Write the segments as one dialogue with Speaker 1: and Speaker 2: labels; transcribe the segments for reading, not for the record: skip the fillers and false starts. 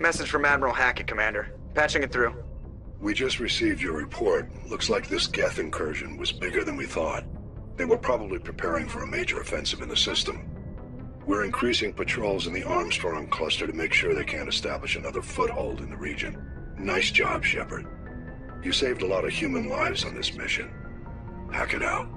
Speaker 1: Message from Admiral Hackett, Commander. Patching it through.
Speaker 2: We just received your report. Looks like this Geth incursion was bigger than we thought. They were probably preparing for a major offensive in the system. We're increasing patrols in the Armstrong cluster to make sure they can't establish another foothold in the region. Nice job, Shepard. You saved a lot of human lives on this mission. Hack it out.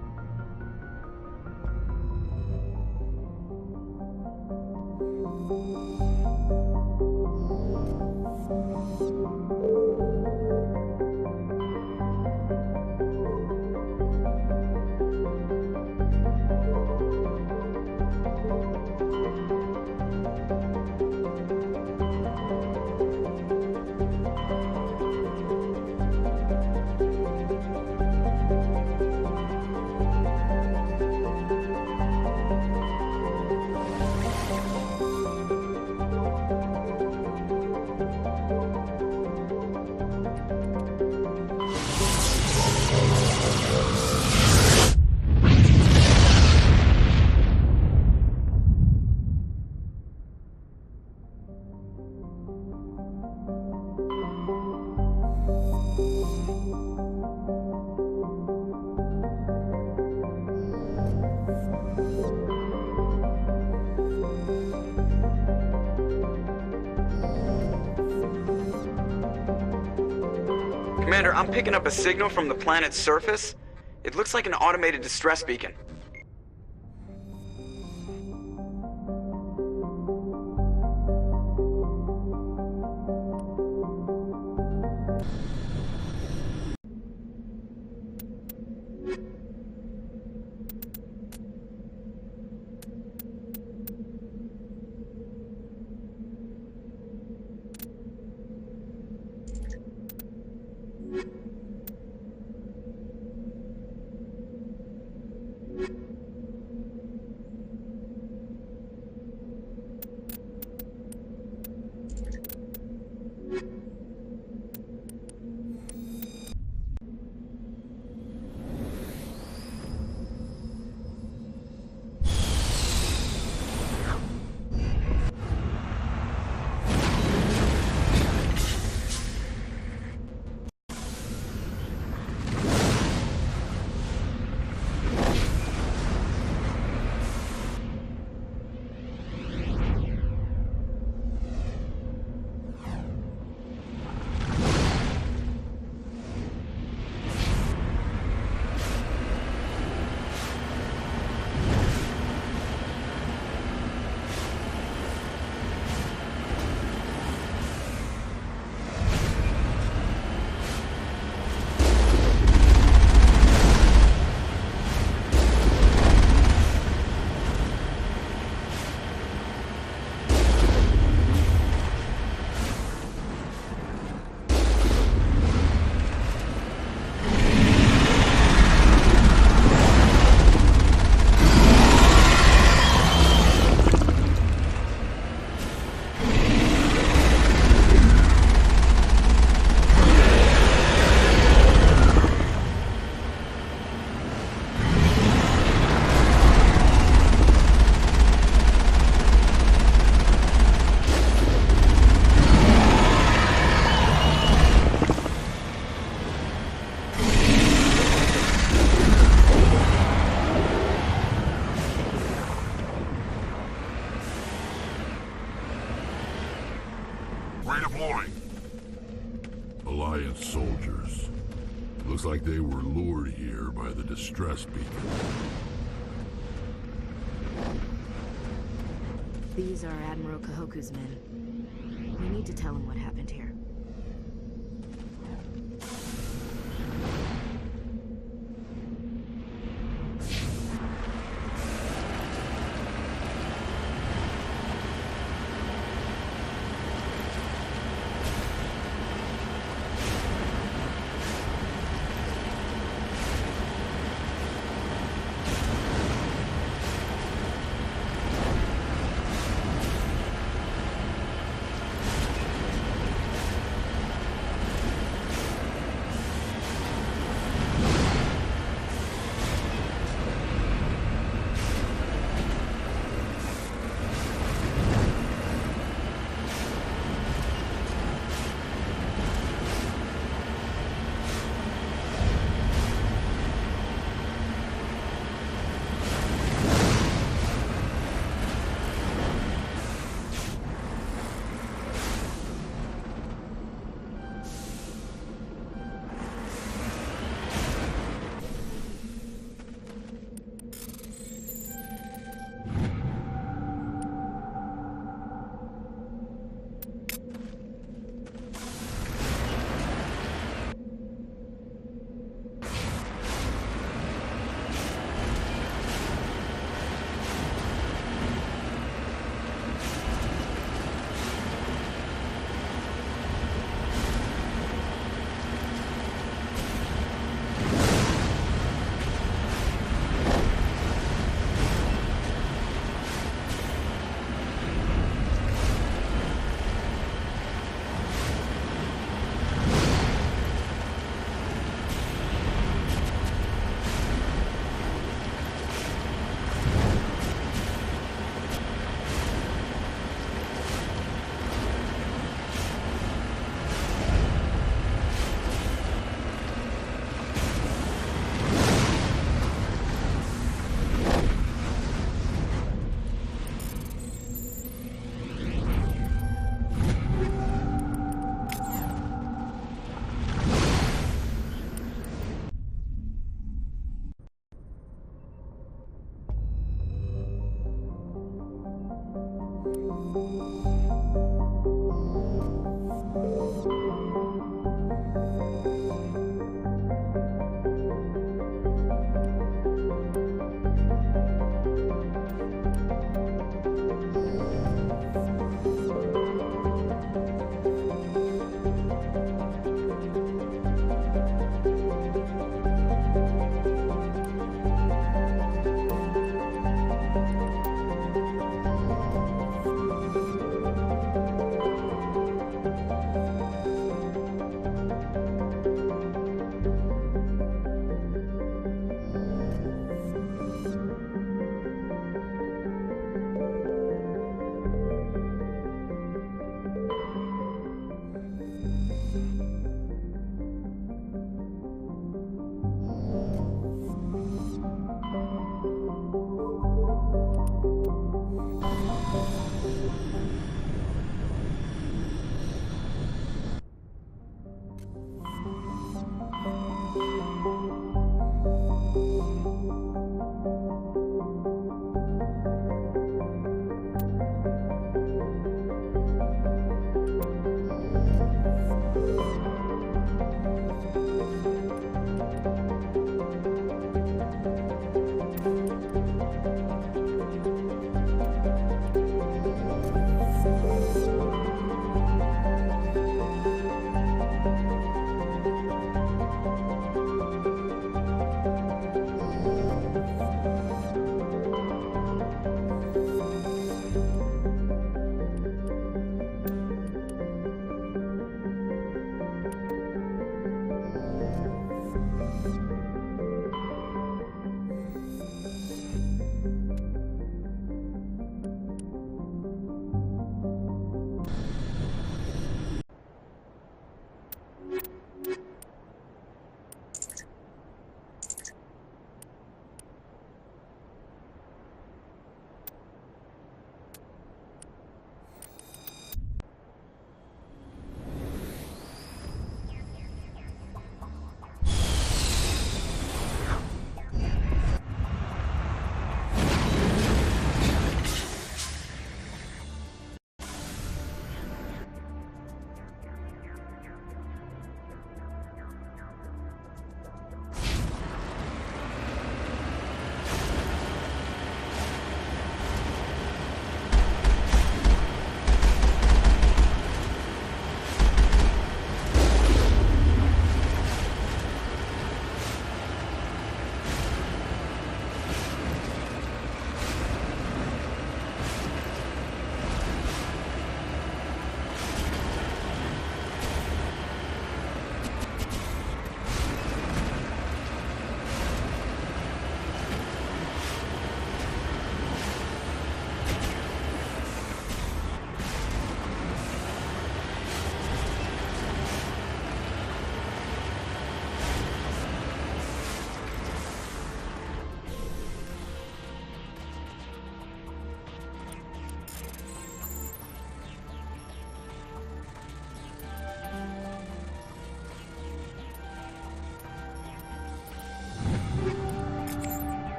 Speaker 1: Commander, I'm picking up a signal from the planet's surface. It looks like an automated distress beacon.
Speaker 3: Alliance soldiers. Looks like they were lured here by the distress beacon.
Speaker 4: These are Admiral Kahoku's men. We need to tell him what happened here.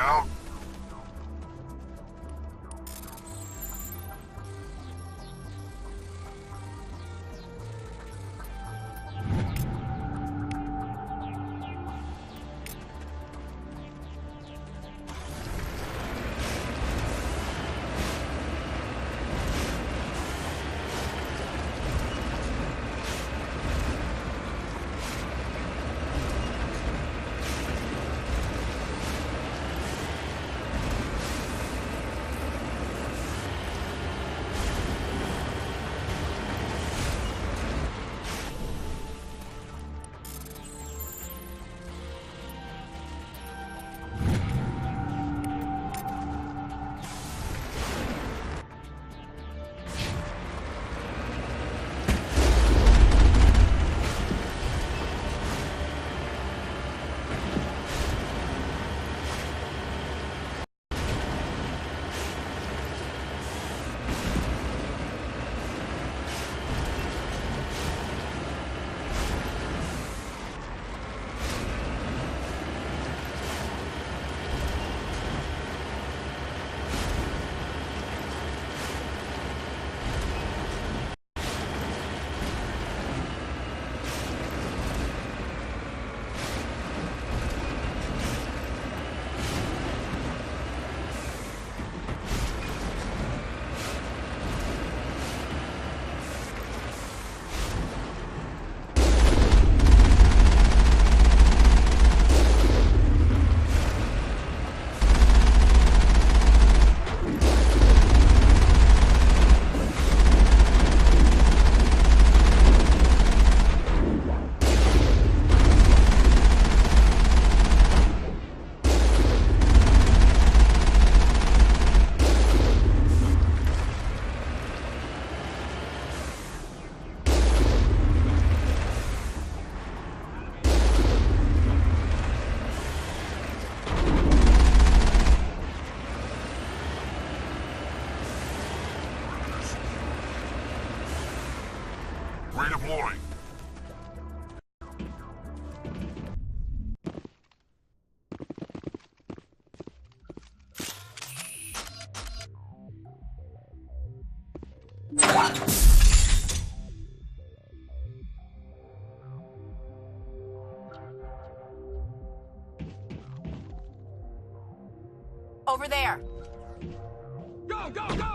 Speaker 3: out? Redeploying.
Speaker 5: Over there.
Speaker 6: Go, go, go!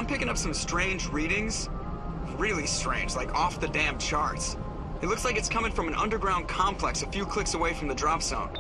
Speaker 1: I'm picking up some strange readings. Really strange, like off the damn charts. It looks like it's coming from an underground complex a few clicks away from the drop zone.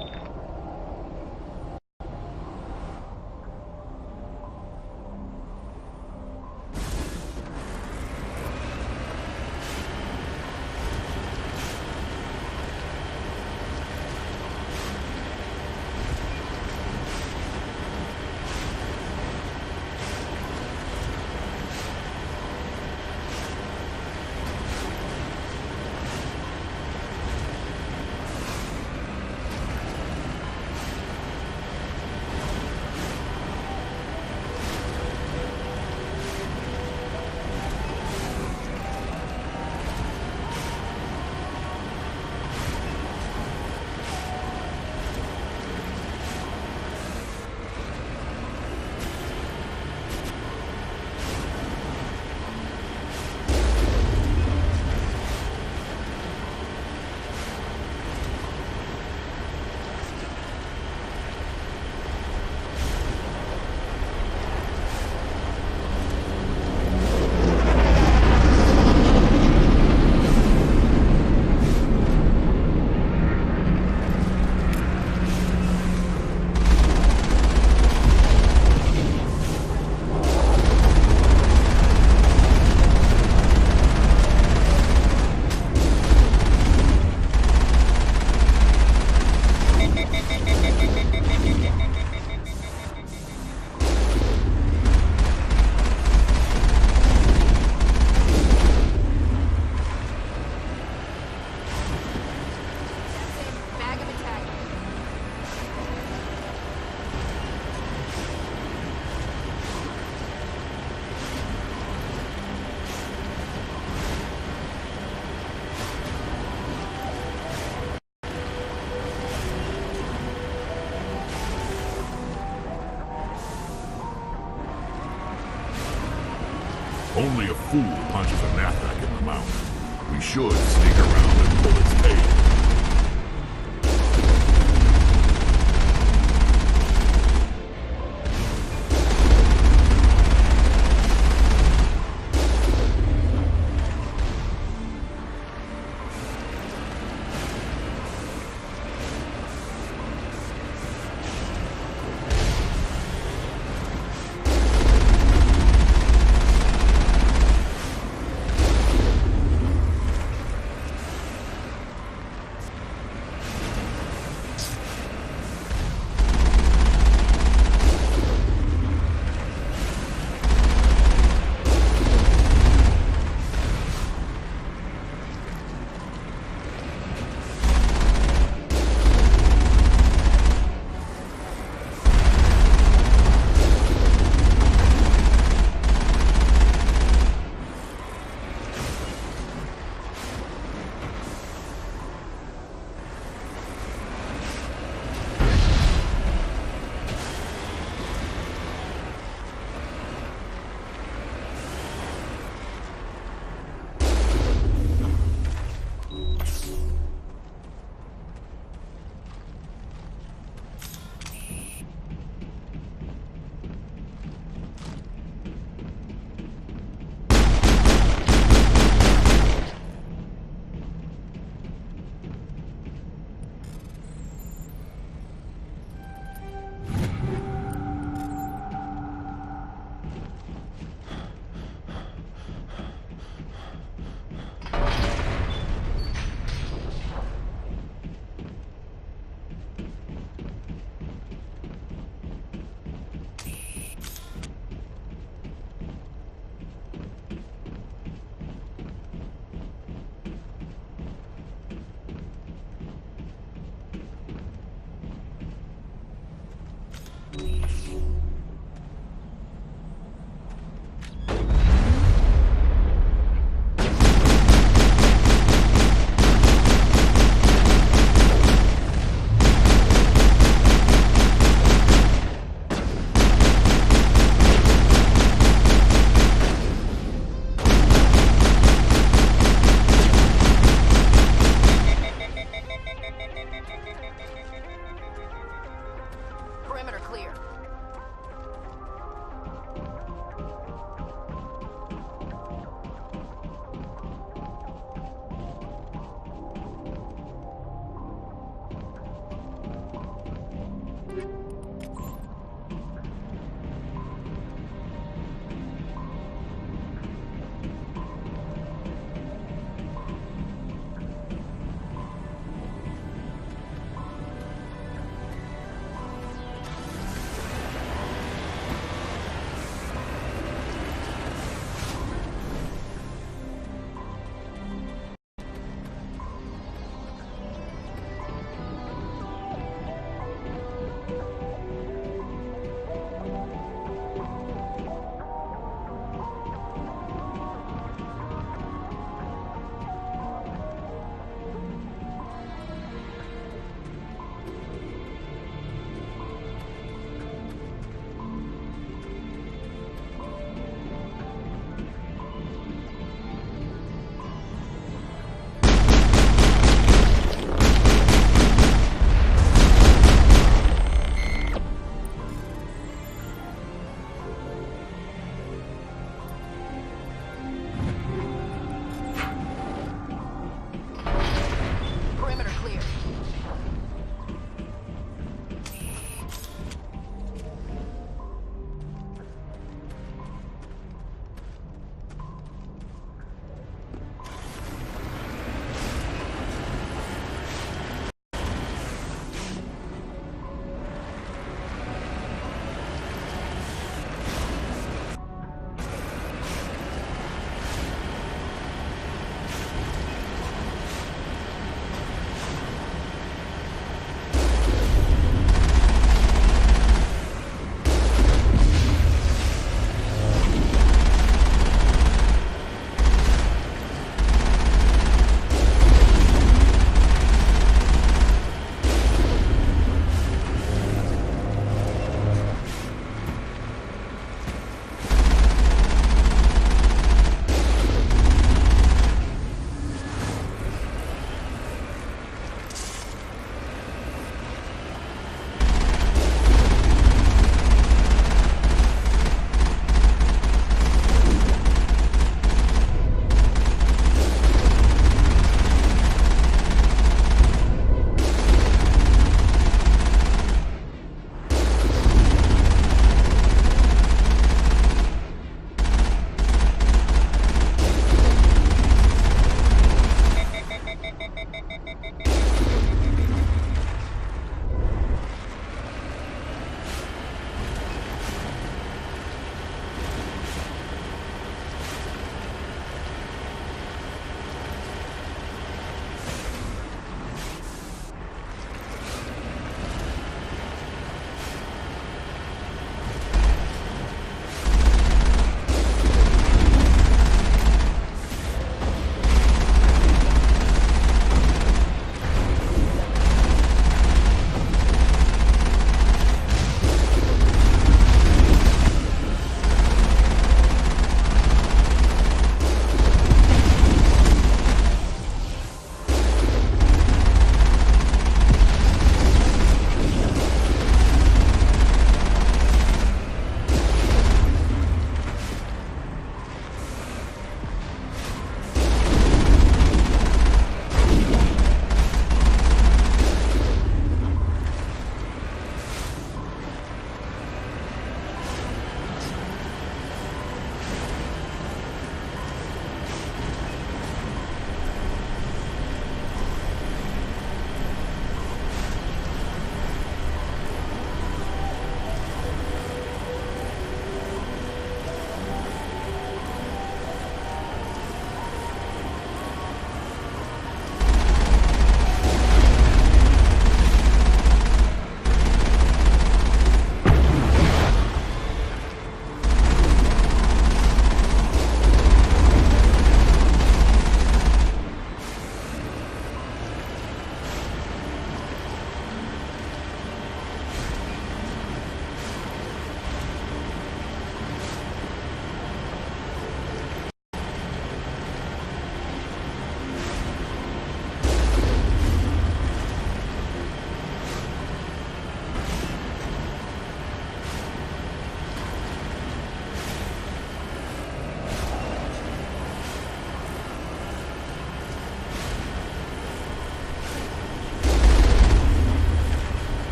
Speaker 3: Only a fool punches a knapsack in the mouth. We should sneak around and pull its tail.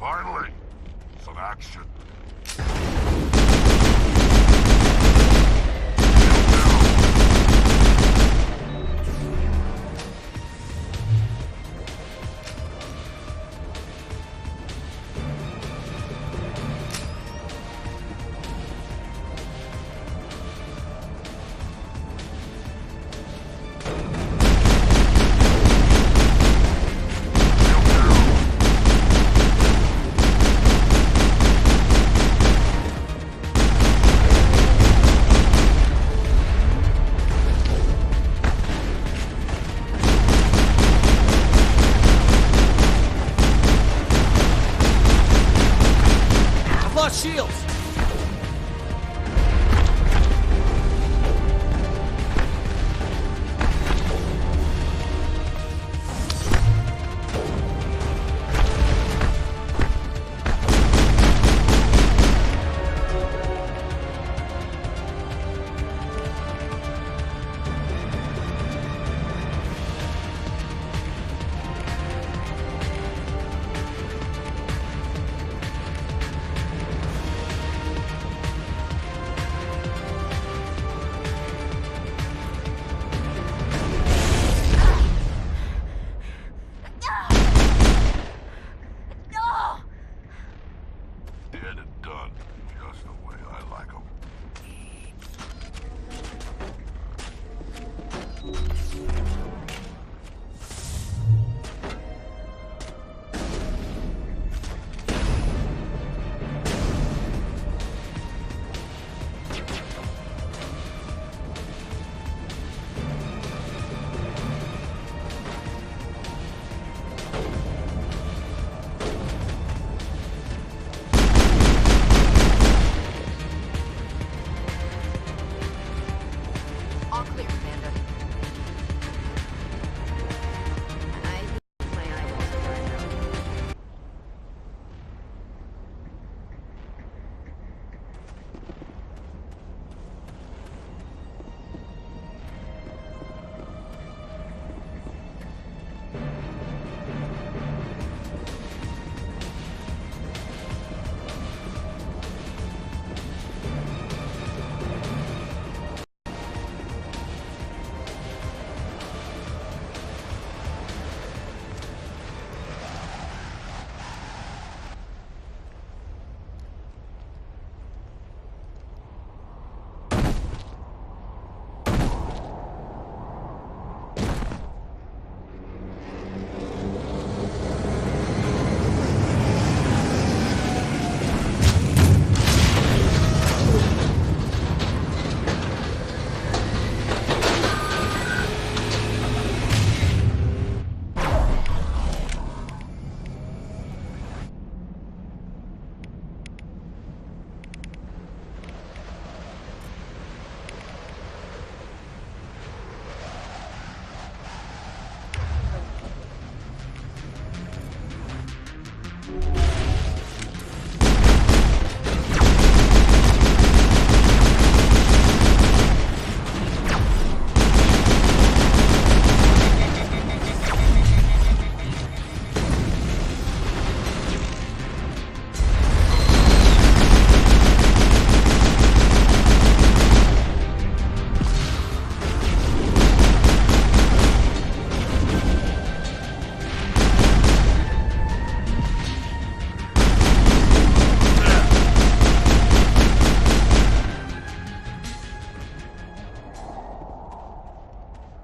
Speaker 3: Finally, some action.
Speaker 6: Shields!
Speaker 3: Dead and done. Just the way I like 'em.
Speaker 4: All clear, Commander. I think my eyeballs are burned out.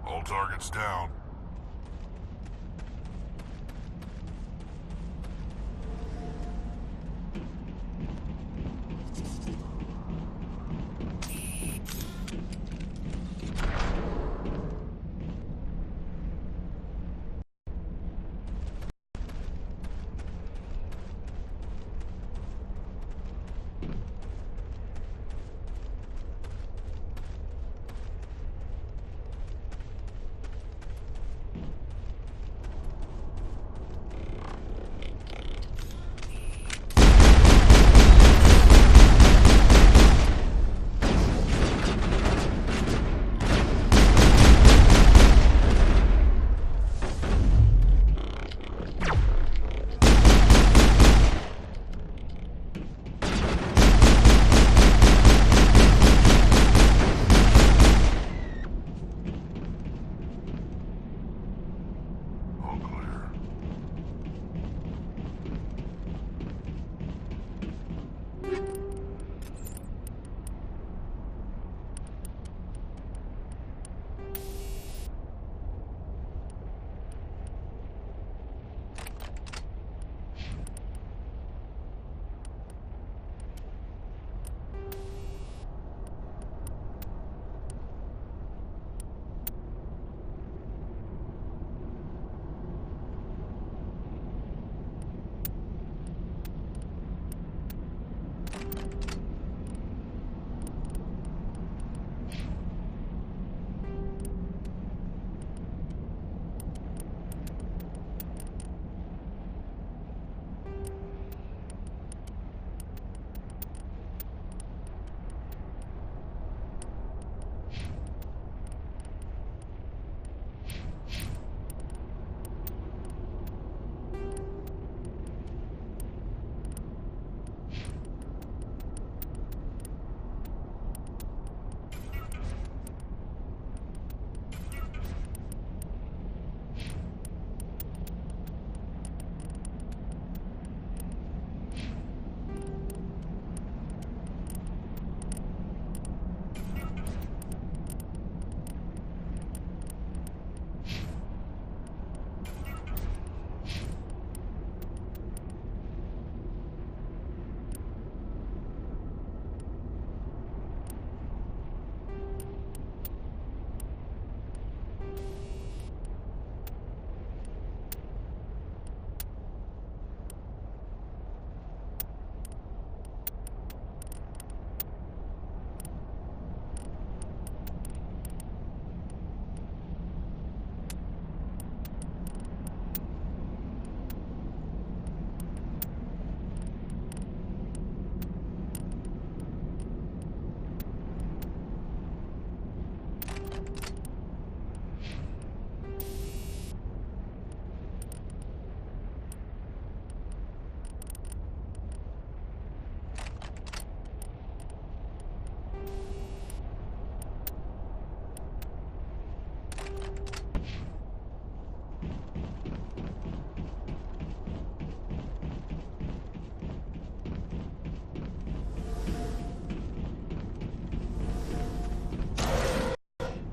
Speaker 3: All targets down.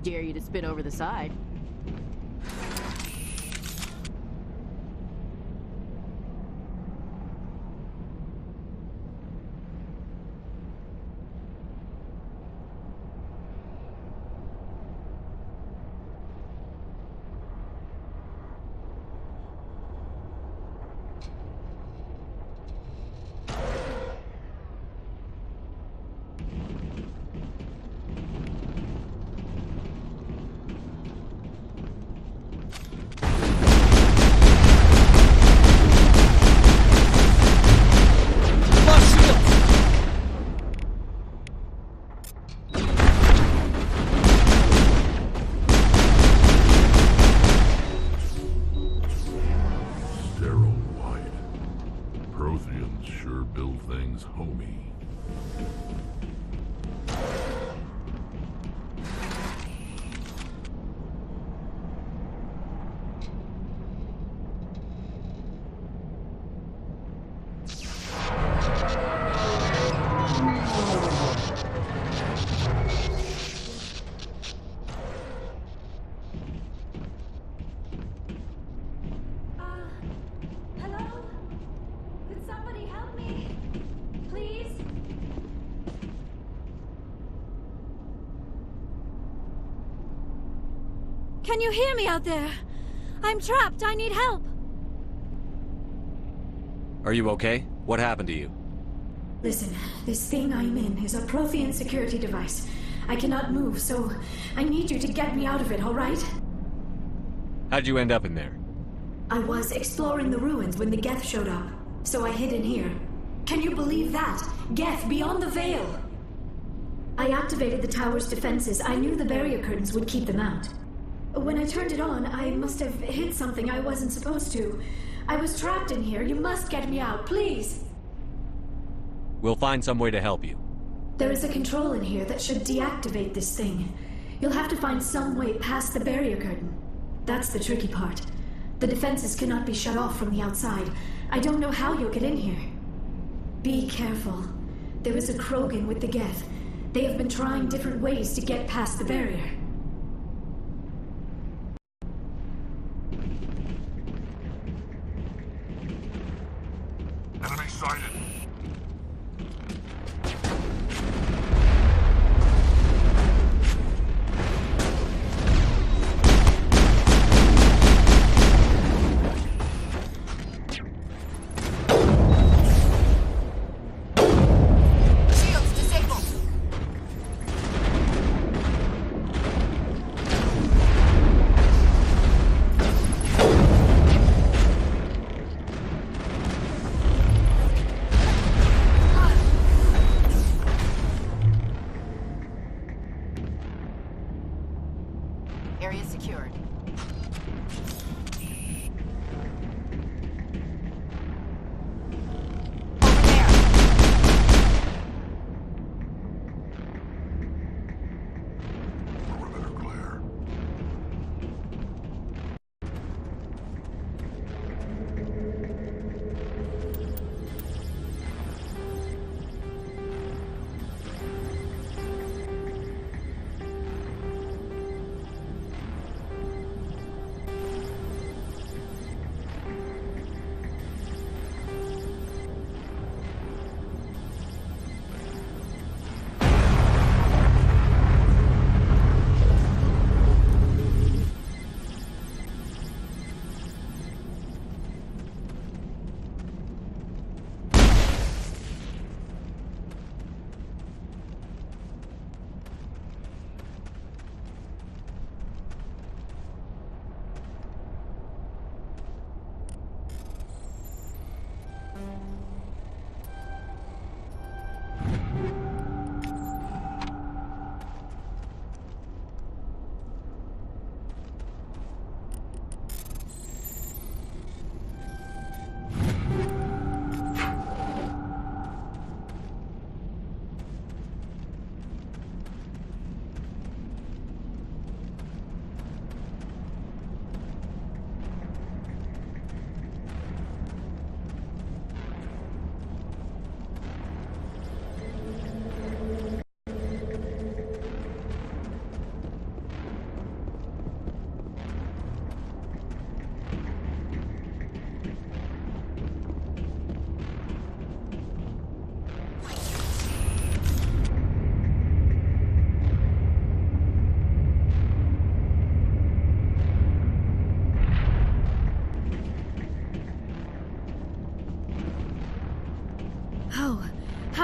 Speaker 4: Dare you to spit over the side.
Speaker 3: Homie.
Speaker 5: Hello? Could somebody help me? Please? Can you hear me out there? I'm trapped. I need help.
Speaker 6: Are you okay? What happened to you?
Speaker 5: Listen, this thing I'm in is a Prothean security device. I cannot move, so I need you to get me out of it, all right?
Speaker 6: How'd you end up in there?
Speaker 5: I was exploring the ruins when the Geth showed up, so I hid in here. Can you believe that? Geth, beyond the veil! I activated the tower's defenses. I knew the barrier curtains would keep them out. When I turned it on, I must have hit something I wasn't supposed to. I was trapped in here. You must get me out, please!
Speaker 6: We'll find some way to help you.
Speaker 5: There is a control in here that should deactivate this thing. You'll have to find some way past the barrier curtain. That's the tricky part. The defenses cannot be shut off from the outside. I don't know how you'll get in here. Be careful. There is a Krogan with the Geth. They have been trying different ways to get past the barrier.
Speaker 3: Enemy sighted.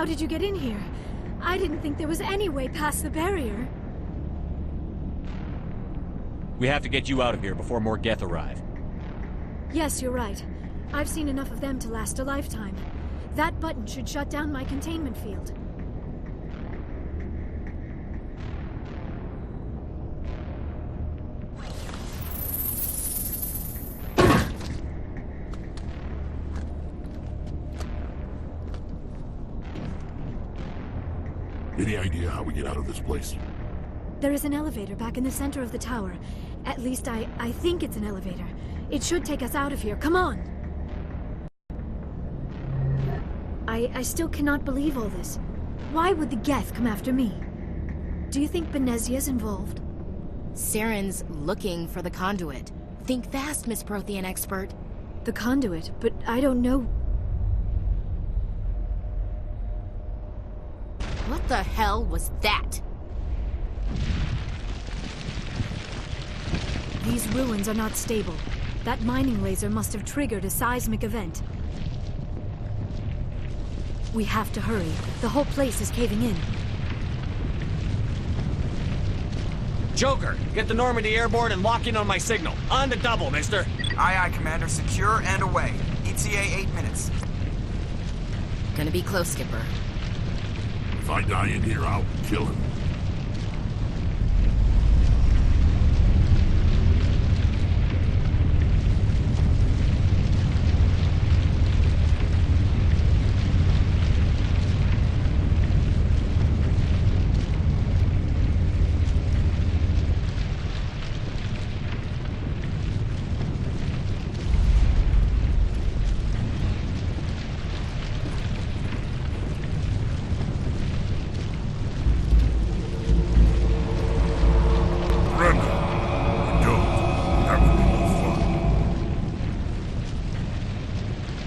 Speaker 5: How did you get in here? I didn't think there was any way past the barrier.
Speaker 6: We have to get you out of here before more Geth arrive.
Speaker 5: Yes, you're right. I've seen enough of them to last a lifetime. That button should shut down my containment field.
Speaker 3: Any idea how we get out of this place?
Speaker 5: There is an elevator back in the center of the tower. At least I think it's an elevator. It should take us out of here. Come on! I still cannot believe all this. Why would the Geth come after me? Do you think Benezia's involved?
Speaker 7: Saren's looking for the conduit. Think fast, Miss Prothean expert.
Speaker 5: The conduit, but I don't know.
Speaker 7: What the hell was that?
Speaker 5: These ruins are not stable. That mining laser must have triggered a seismic event. We have to hurry. The whole place is caving in.
Speaker 6: Joker, get the Normandy airborne and lock in on my signal. On the double, mister.
Speaker 1: Aye, aye, Commander. Secure and away. ETA 8 minutes.
Speaker 7: Gonna be close, Skipper.
Speaker 3: If I die in here, I'll kill him.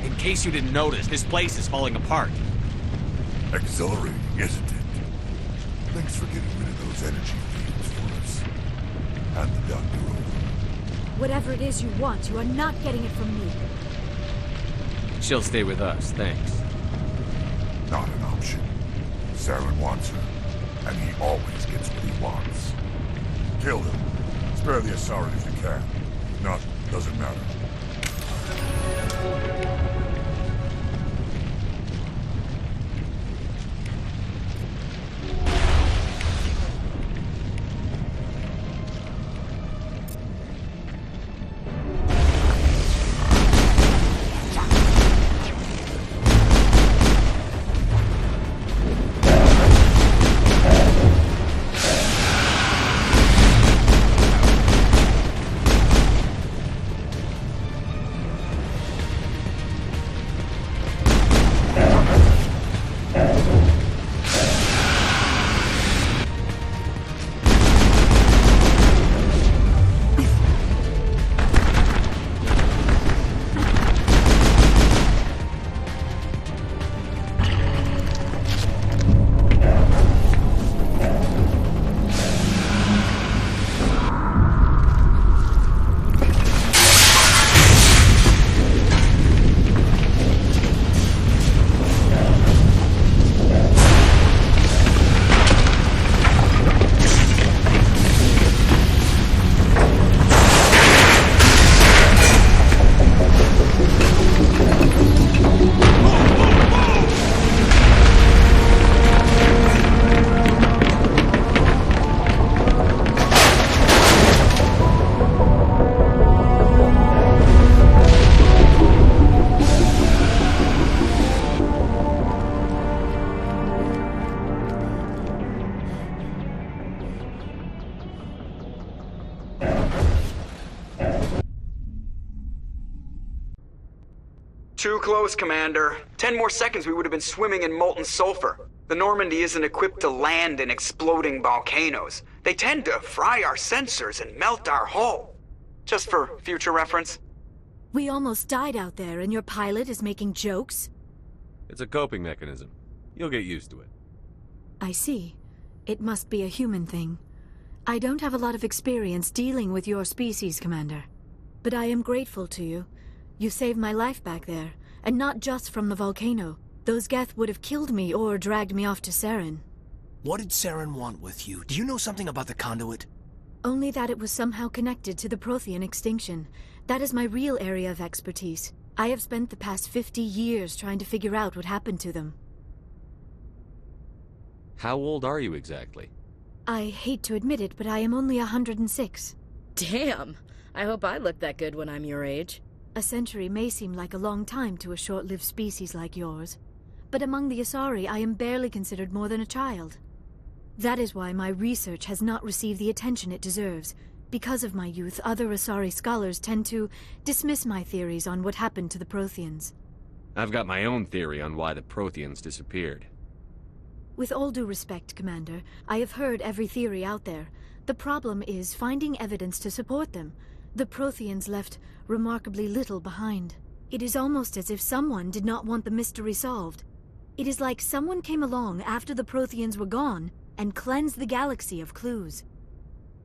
Speaker 6: In case you didn't notice, this place is falling apart.
Speaker 3: Exhilarating, isn't it? Thanks for getting rid of those energy fields for us. Hand the doctor over.
Speaker 5: Whatever it is you want, you are not getting it from me.
Speaker 6: She'll stay with us, thanks.
Speaker 3: Not an option. Saren wants her, and he always gets what he wants. Kill him. Spare the Asari if you can. If not, doesn't matter.
Speaker 1: Too close, Commander. 10 more seconds we would have been swimming in molten sulfur. The Normandy isn't equipped to land in exploding volcanoes. They tend to fry our sensors and melt our hull. Just for future reference.
Speaker 5: We almost died out there, and your pilot is making jokes?
Speaker 6: It's a coping mechanism. You'll get used to it.
Speaker 5: I see. It must be a human thing. I don't have a lot of experience dealing with your species, Commander. But I am grateful to you. You saved my life back there, and not just from the volcano. Those Geth would have killed me or dragged me off to Saren.
Speaker 8: What did Saren want with you? Do you know something about the conduit?
Speaker 5: Only that it was somehow connected to the Prothean extinction. That is my real area of expertise. I have spent the past 50 years trying to figure out what happened to them.
Speaker 6: How old are you exactly?
Speaker 5: I hate to admit it, but I am only 106.
Speaker 7: Damn! I hope I look that good when I'm your age.
Speaker 5: A century may seem like a long time to a short-lived species like yours, but among the Asari I am barely considered more than a child. That is why my research has not received the attention it deserves. Because of my youth, other Asari scholars tend to dismiss my theories on what happened to the Protheans.
Speaker 6: I've got my own theory on why the Protheans disappeared.
Speaker 5: With all due respect, Commander, I have heard every theory out there. The problem is finding evidence to support them. The Protheans left remarkably little behind. It is almost as if someone did not want the mystery solved. It is like someone came along after the Protheans were gone and cleansed the galaxy of clues.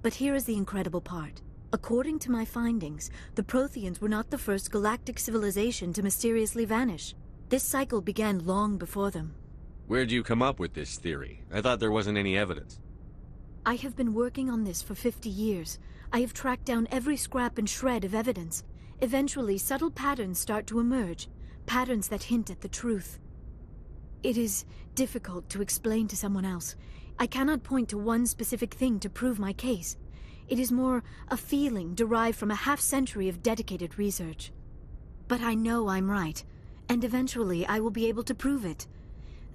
Speaker 5: But here is the incredible part. According to my findings, the Protheans were not the first galactic civilization to mysteriously vanish. This cycle began long before them.
Speaker 6: Where'd you come up with this theory? I thought there wasn't any evidence.
Speaker 5: I have been working on this for 50 years. I have tracked down every scrap and shred of evidence. Eventually, subtle patterns start to emerge, patterns that hint at the truth. It is difficult to explain to someone else. I cannot point to one specific thing to prove my case. It is more a feeling derived from a half-century of dedicated research. But I know I'm right, and eventually I will be able to prove it.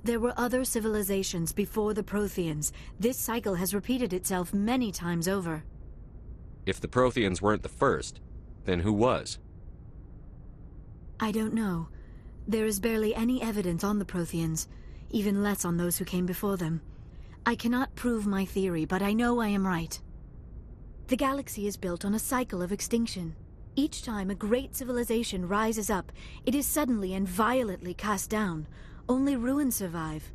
Speaker 5: There were other civilizations before the Protheans. This cycle has repeated itself many times over.
Speaker 6: If the Protheans weren't the first, then who was?
Speaker 5: I don't know. There is barely any evidence on the Protheans, even less on those who came before them. I cannot prove my theory, but I know I am right. The galaxy is built on a cycle of extinction. Each time a great civilization rises up, it is suddenly and violently cast down. Only ruins survive.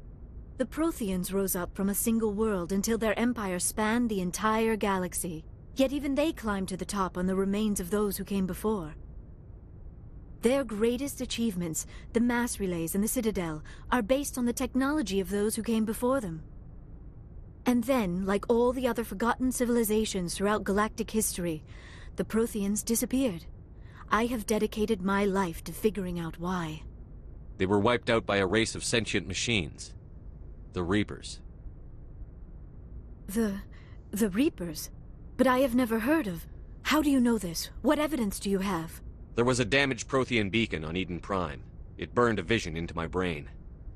Speaker 5: The Protheans rose up from a single world until their empire spanned the entire galaxy. Yet even they climbed to the top on the remains of those who came before. Their greatest achievements, the mass relays and the Citadel, are based on the technology of those who came before them. And then, like all the other forgotten civilizations throughout galactic history, the Protheans disappeared. I have dedicated my life to figuring out why.
Speaker 6: They were wiped out by a race of sentient machines. The Reapers.
Speaker 5: The Reapers? But I have never heard of. How do you know this? What evidence do you have?
Speaker 6: There was a damaged Prothean beacon on Eden Prime. It burned a vision into my brain.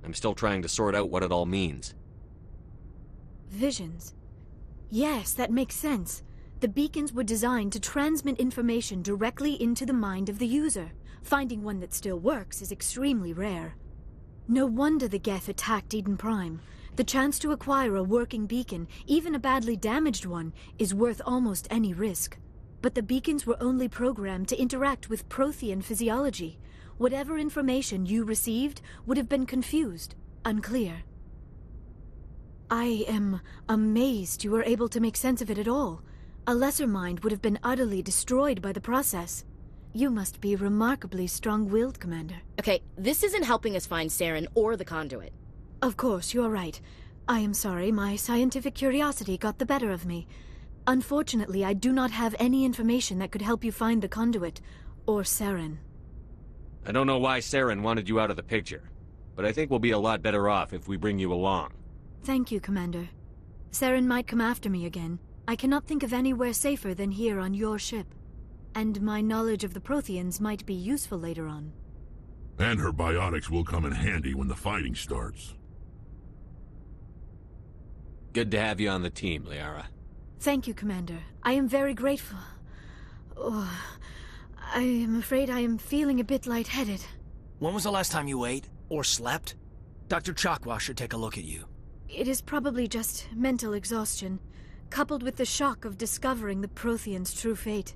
Speaker 6: I'm still trying to sort out what it all means.
Speaker 5: Visions? Yes, that makes sense. The beacons were designed to transmit information directly into the mind of the user. Finding one that still works is extremely rare. No wonder the Geth attacked Eden Prime. The chance to acquire a working beacon, even a badly damaged one, is worth almost any risk. But the beacons were only programmed to interact with Prothean physiology. Whatever information you received would have been confused, unclear. I am amazed you were able to make sense of it at all. A lesser mind would have been utterly destroyed by the process. You must be remarkably strong-willed, Commander.
Speaker 7: Okay, this isn't helping us find Saren or the conduit.
Speaker 5: Of course, you're right. I am sorry, my scientific curiosity got the better of me. Unfortunately, I do not have any information that could help you find the conduit, or Saren.
Speaker 6: I don't know why Saren wanted you out of the picture, but I think we'll be a lot better off if we bring you along.
Speaker 5: Thank you, Commander. Saren might come after me again. I cannot think of anywhere safer than here on your ship. And my knowledge of the Protheans might be useful later on.
Speaker 3: And her biotics will come in handy when the fighting starts.
Speaker 6: Good to have you on the team, Liara.
Speaker 5: Thank you, Commander. I am very grateful. Oh, I am afraid I am feeling a bit lightheaded.
Speaker 8: When was the last time you ate? Or slept? Dr. Chakwa should take a look at you.
Speaker 5: It is probably just mental exhaustion, coupled with the shock of discovering the Protheans' true fate.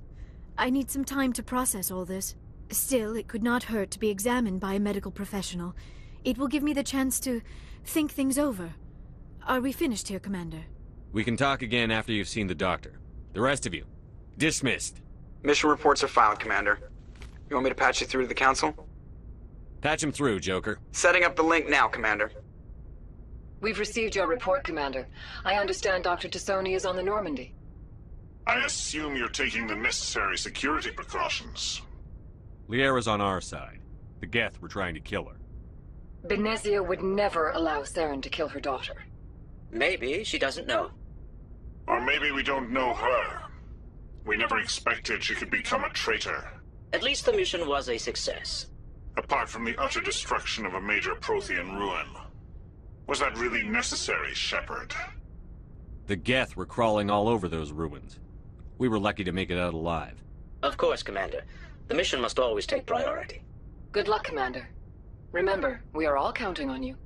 Speaker 5: I need some time to process all this. Still, it could not hurt to be examined by a medical professional. It will give me the chance to think things over. Are we finished here, Commander?
Speaker 6: We can talk again after you've seen the doctor. The rest of you, dismissed.
Speaker 1: Mission reports are filed, Commander. You want me to patch you through to the Council?
Speaker 6: Patch him through, Joker.
Speaker 1: Setting up the link now, Commander.
Speaker 9: We've received your report, Commander. I understand Dr. Tassoni is on the Normandy.
Speaker 3: I assume you're taking the necessary security precautions.
Speaker 6: Liara's on our side. The Geth were trying to kill her.
Speaker 9: Benezia would never allow Saren to kill her daughter.
Speaker 10: Maybe she doesn't know.
Speaker 3: Or maybe we don't know her. We never expected she could become a traitor.
Speaker 10: At least the mission was a success.
Speaker 3: Apart from the utter destruction of a major Prothean ruin. Was that really necessary, Shepard?
Speaker 6: The Geth were crawling all over those ruins. We were lucky to make it out alive.
Speaker 10: Of course, Commander. The mission must always take priority.
Speaker 9: Good luck, Commander. Remember, we are all counting on you.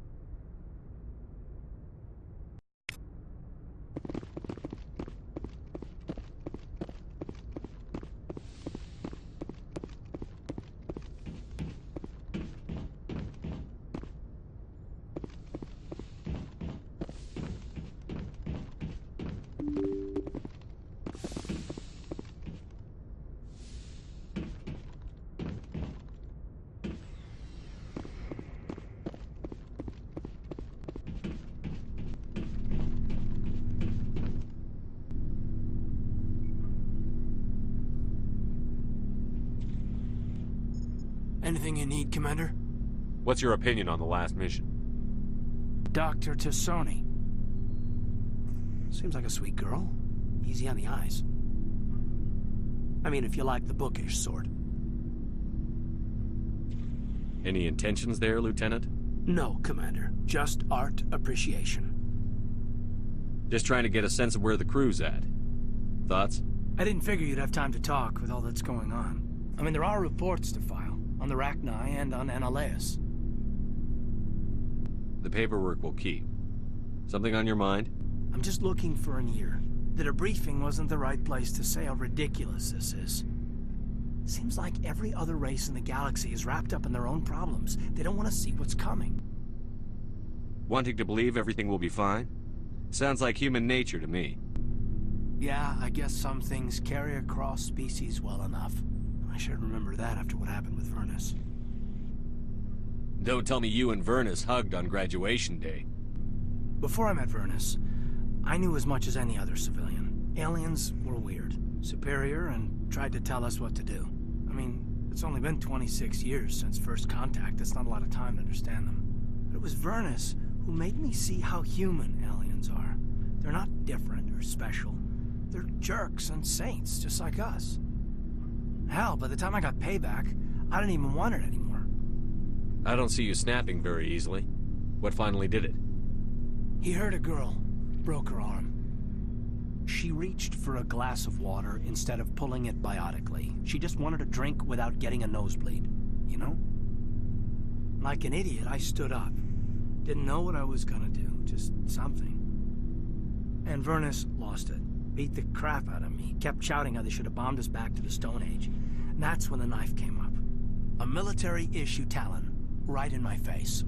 Speaker 8: Anything you need, Commander?
Speaker 6: What's your opinion on the last mission?
Speaker 8: Dr. Tassoni. Seems like a sweet girl. Easy on the eyes. I mean, if you like the bookish sort.
Speaker 6: Any intentions there, Lieutenant?
Speaker 8: No, Commander. Just art appreciation.
Speaker 6: Just trying to get a sense of where the crew's at. Thoughts?
Speaker 8: I didn't figure you'd have time to talk with all that's going on. I mean, there are reports to file, on the Rachni and on Annaleus.
Speaker 6: The paperwork will keep. Something on your mind?
Speaker 8: I'm just looking for an ear. The debriefing wasn't the right place to say how ridiculous this is. Seems like every other race in the galaxy is wrapped up in their own problems. They don't want to see what's coming.
Speaker 6: Wanting to believe everything will be fine? Sounds like human nature to me.
Speaker 8: Yeah, I guess some things carry across species well enough. I should remember that after what happened with Vernus.
Speaker 6: Don't tell me you and Vernus hugged on graduation day.
Speaker 8: Before I met Vernus, I knew as much as any other civilian. Aliens were weird, superior, and tried to tell us what to do. I mean, it's only been 26 years since first contact. That's not a lot of time to understand them. But it was Vernus who made me see how human aliens are. They're not different or special. They're jerks and saints, just like us. Hell, by the time I got payback, I didn't even want it anymore.
Speaker 6: I don't see you snapping very easily. What finally did it?
Speaker 8: He hurt a girl, broke her arm. She reached for a glass of water instead of pulling it biotically. She just wanted a drink without getting a nosebleed, you know? Like an idiot, I stood up. Didn't know what I was gonna do, just something. And Vernus lost it. Beat the crap out of me. Kept shouting how they should have bombed us back to the Stone Age. And that's when the knife came up. A military-issue Talon, right in my face.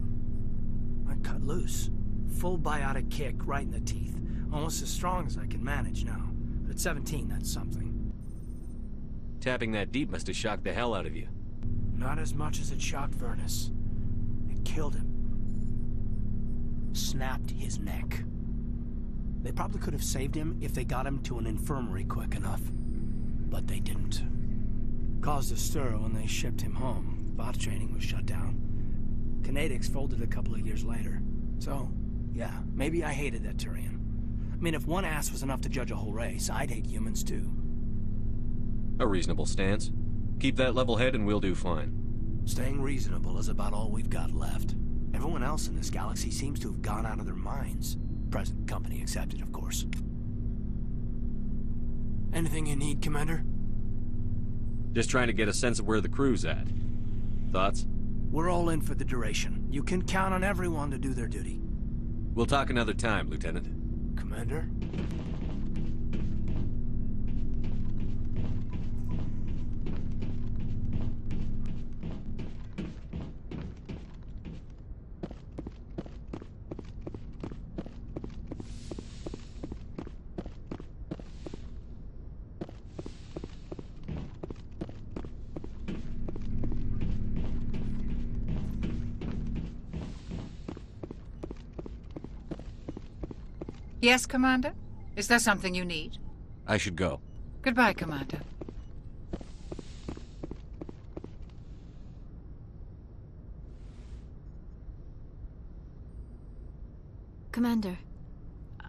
Speaker 8: I cut loose. Full biotic kick right in the teeth. Almost as strong as I can manage now. But at 17, that's something.
Speaker 6: Tapping that deep must have shocked the hell out of you.
Speaker 8: Not as much as it shocked Vernus. It killed him. Snapped his neck. They probably could have saved him if they got him to an infirmary quick enough. But they didn't. Caused a stir when they shipped him home. Bot training was shut down. Kinetics folded a couple of years later. So, yeah, maybe I hated that Turian. I mean, if one ass was enough to judge a whole race, I'd hate humans too.
Speaker 6: A reasonable stance. Keep that level head and we'll do fine.
Speaker 8: Staying reasonable is about all we've got left. Everyone else in this galaxy seems to have gone out of their minds. Present company accepted, of course. Anything you need, Commander?
Speaker 6: Just trying to get a sense of where the crew's at. Thoughts?
Speaker 8: We're all in for the duration. You can count on everyone to do their duty.
Speaker 6: We'll talk another time, Lieutenant.
Speaker 8: Commander?
Speaker 11: Yes, Commander? Is there something you need?
Speaker 6: I should go.
Speaker 11: Goodbye, Commander.
Speaker 4: Commander,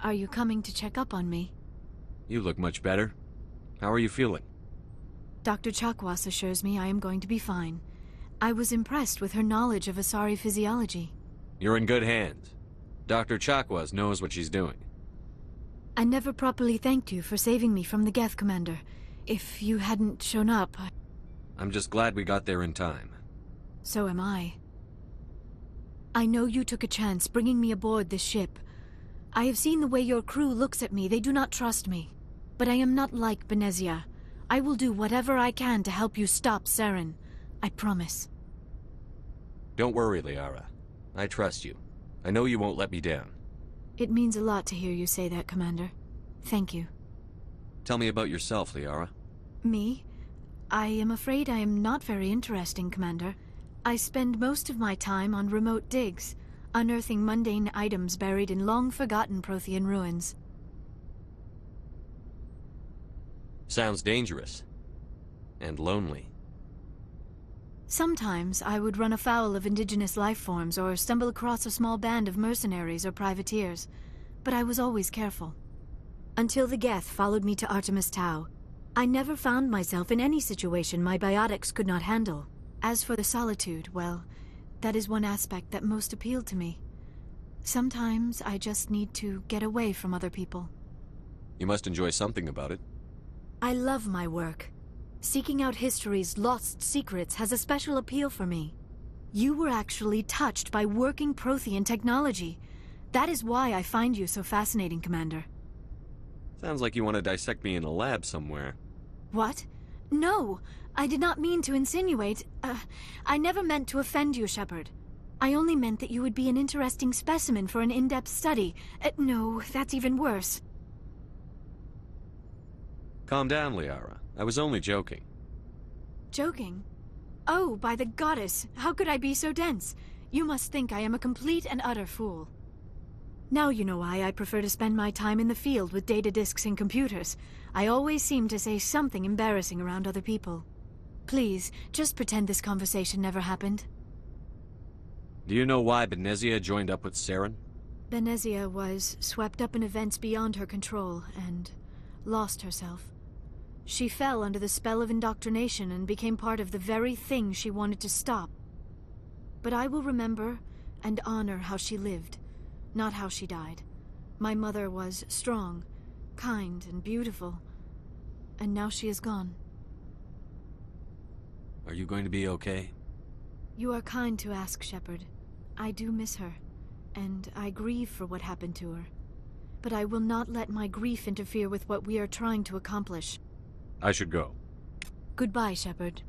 Speaker 4: are you coming to check up on me?
Speaker 6: You look much better. How are you feeling?
Speaker 4: Dr. Chakwas assures me I am going to be fine. I was impressed with her knowledge of Asari physiology.
Speaker 6: You're in good hands. Dr. Chakwas knows what she's doing.
Speaker 4: I never properly thanked you for saving me from the Geth, Commander. If you hadn't shown up,
Speaker 6: I'm just glad we got there in time.
Speaker 4: So am I. I know you took a chance bringing me aboard this ship. I have seen the way your crew looks at me. They do not trust me. But I am not like Benezia. I will do whatever I can to help you stop Saren. I promise.
Speaker 6: Don't worry, Liara. I trust you. I know you won't let me down.
Speaker 4: It means a lot to hear you say that, Commander. Thank you.
Speaker 6: Tell me about yourself, Liara.
Speaker 4: Me? I am afraid I am not very interesting, Commander. I spend most of my time on remote digs, unearthing mundane items buried in long-forgotten Prothean ruins.
Speaker 6: Sounds dangerous. And lonely.
Speaker 4: Sometimes I would run afoul of indigenous life forms or stumble across a small band of mercenaries or privateers, but I was always careful. Until the Geth followed me to Artemis Tau, I never found myself in any situation my biotics could not handle. As for the solitude, well, that is one aspect that most appealed to me. Sometimes I just need to get away from other people.
Speaker 6: You must enjoy something about it.
Speaker 4: I love my work. Seeking out history's lost secrets has a special appeal for me. You were actually touched by working Prothean technology. That is why I find you so fascinating, Commander.
Speaker 6: Sounds like you want to dissect me in a lab somewhere.
Speaker 4: What? No! I did not mean to insinuate. I never meant to offend you, Shepard. I only meant that you would be an interesting specimen for an in-depth study. No, that's even worse.
Speaker 6: Calm down, Liara. I was only joking.
Speaker 4: Joking? Oh, by the goddess, how could I be so dense? You must think I am a complete and utter fool. Now you know why I prefer to spend my time in the field with data disks and computers. I always seem to say something embarrassing around other people. Please, just pretend this conversation never happened.
Speaker 6: Do you know why Benezia joined up with Saren?
Speaker 4: Benezia was swept up in events beyond her control and lost herself. She fell under the spell of indoctrination and became part of the very thing she wanted to stop. But I will remember and honor how she lived, not how she died. My mother was strong, kind, and beautiful, and now she is gone.
Speaker 6: Are you going to be okay?
Speaker 4: You are kind to ask, Shepard. I do miss her, and I grieve for what happened to her. But I will not let my grief interfere with what we are trying to accomplish.
Speaker 6: I should go.
Speaker 4: Goodbye, Shepard.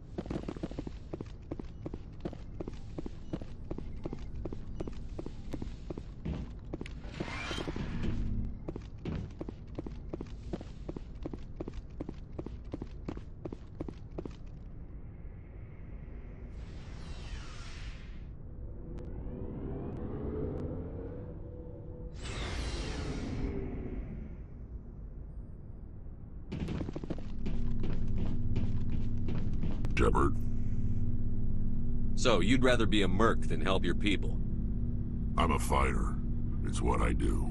Speaker 3: Shepard.
Speaker 6: So, you'd rather be a merc than help your people?
Speaker 3: I'm a fighter. It's what I do.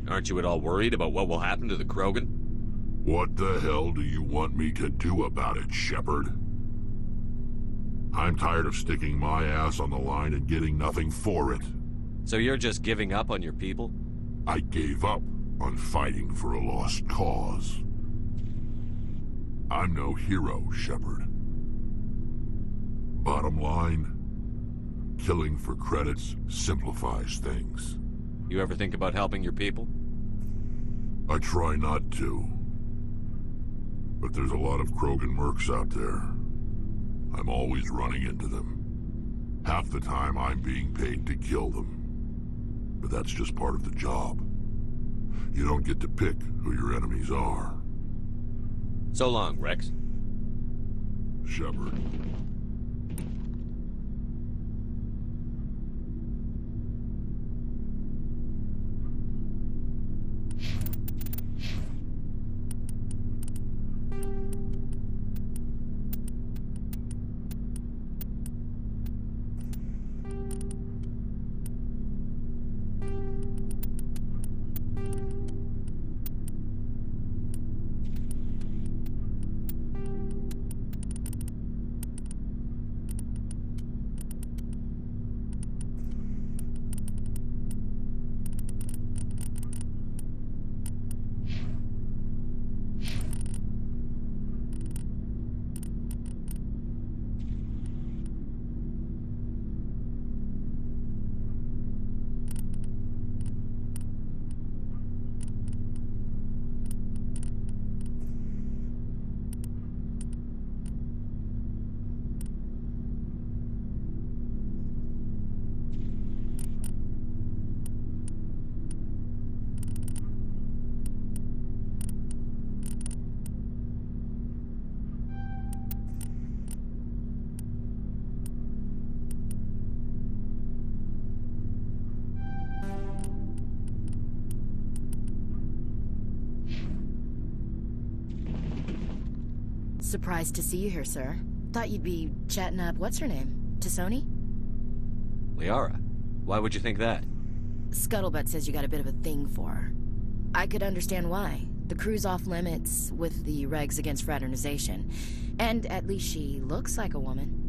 Speaker 6: Aren't you at all worried about what will happen to the Krogan?
Speaker 3: What the hell do you want me to do about it, Shepard? I'm tired of sticking my ass on the line and getting nothing for it.
Speaker 6: So you're just giving up on your people?
Speaker 3: I gave up on fighting for a lost cause. I'm no hero, Shepard. Bottom line, killing for credits simplifies things.
Speaker 6: You ever think about helping your people?
Speaker 3: I try not to. But there's a lot of Krogan mercs out there. I'm always running into them. Half the time I'm being paid to kill them. But that's just part of the job. You don't get to pick who your enemies are.
Speaker 6: So long, Rex.
Speaker 3: Shepard.
Speaker 7: Surprised to see you here, sir. Thought you'd be chatting up what's-her-name? Tassoni?
Speaker 6: Liara, why would you think that?
Speaker 7: Scuttlebutt says you got a bit of a thing for her. I could understand why. The crew's off limits with the regs against fraternization. And at least she looks like a woman.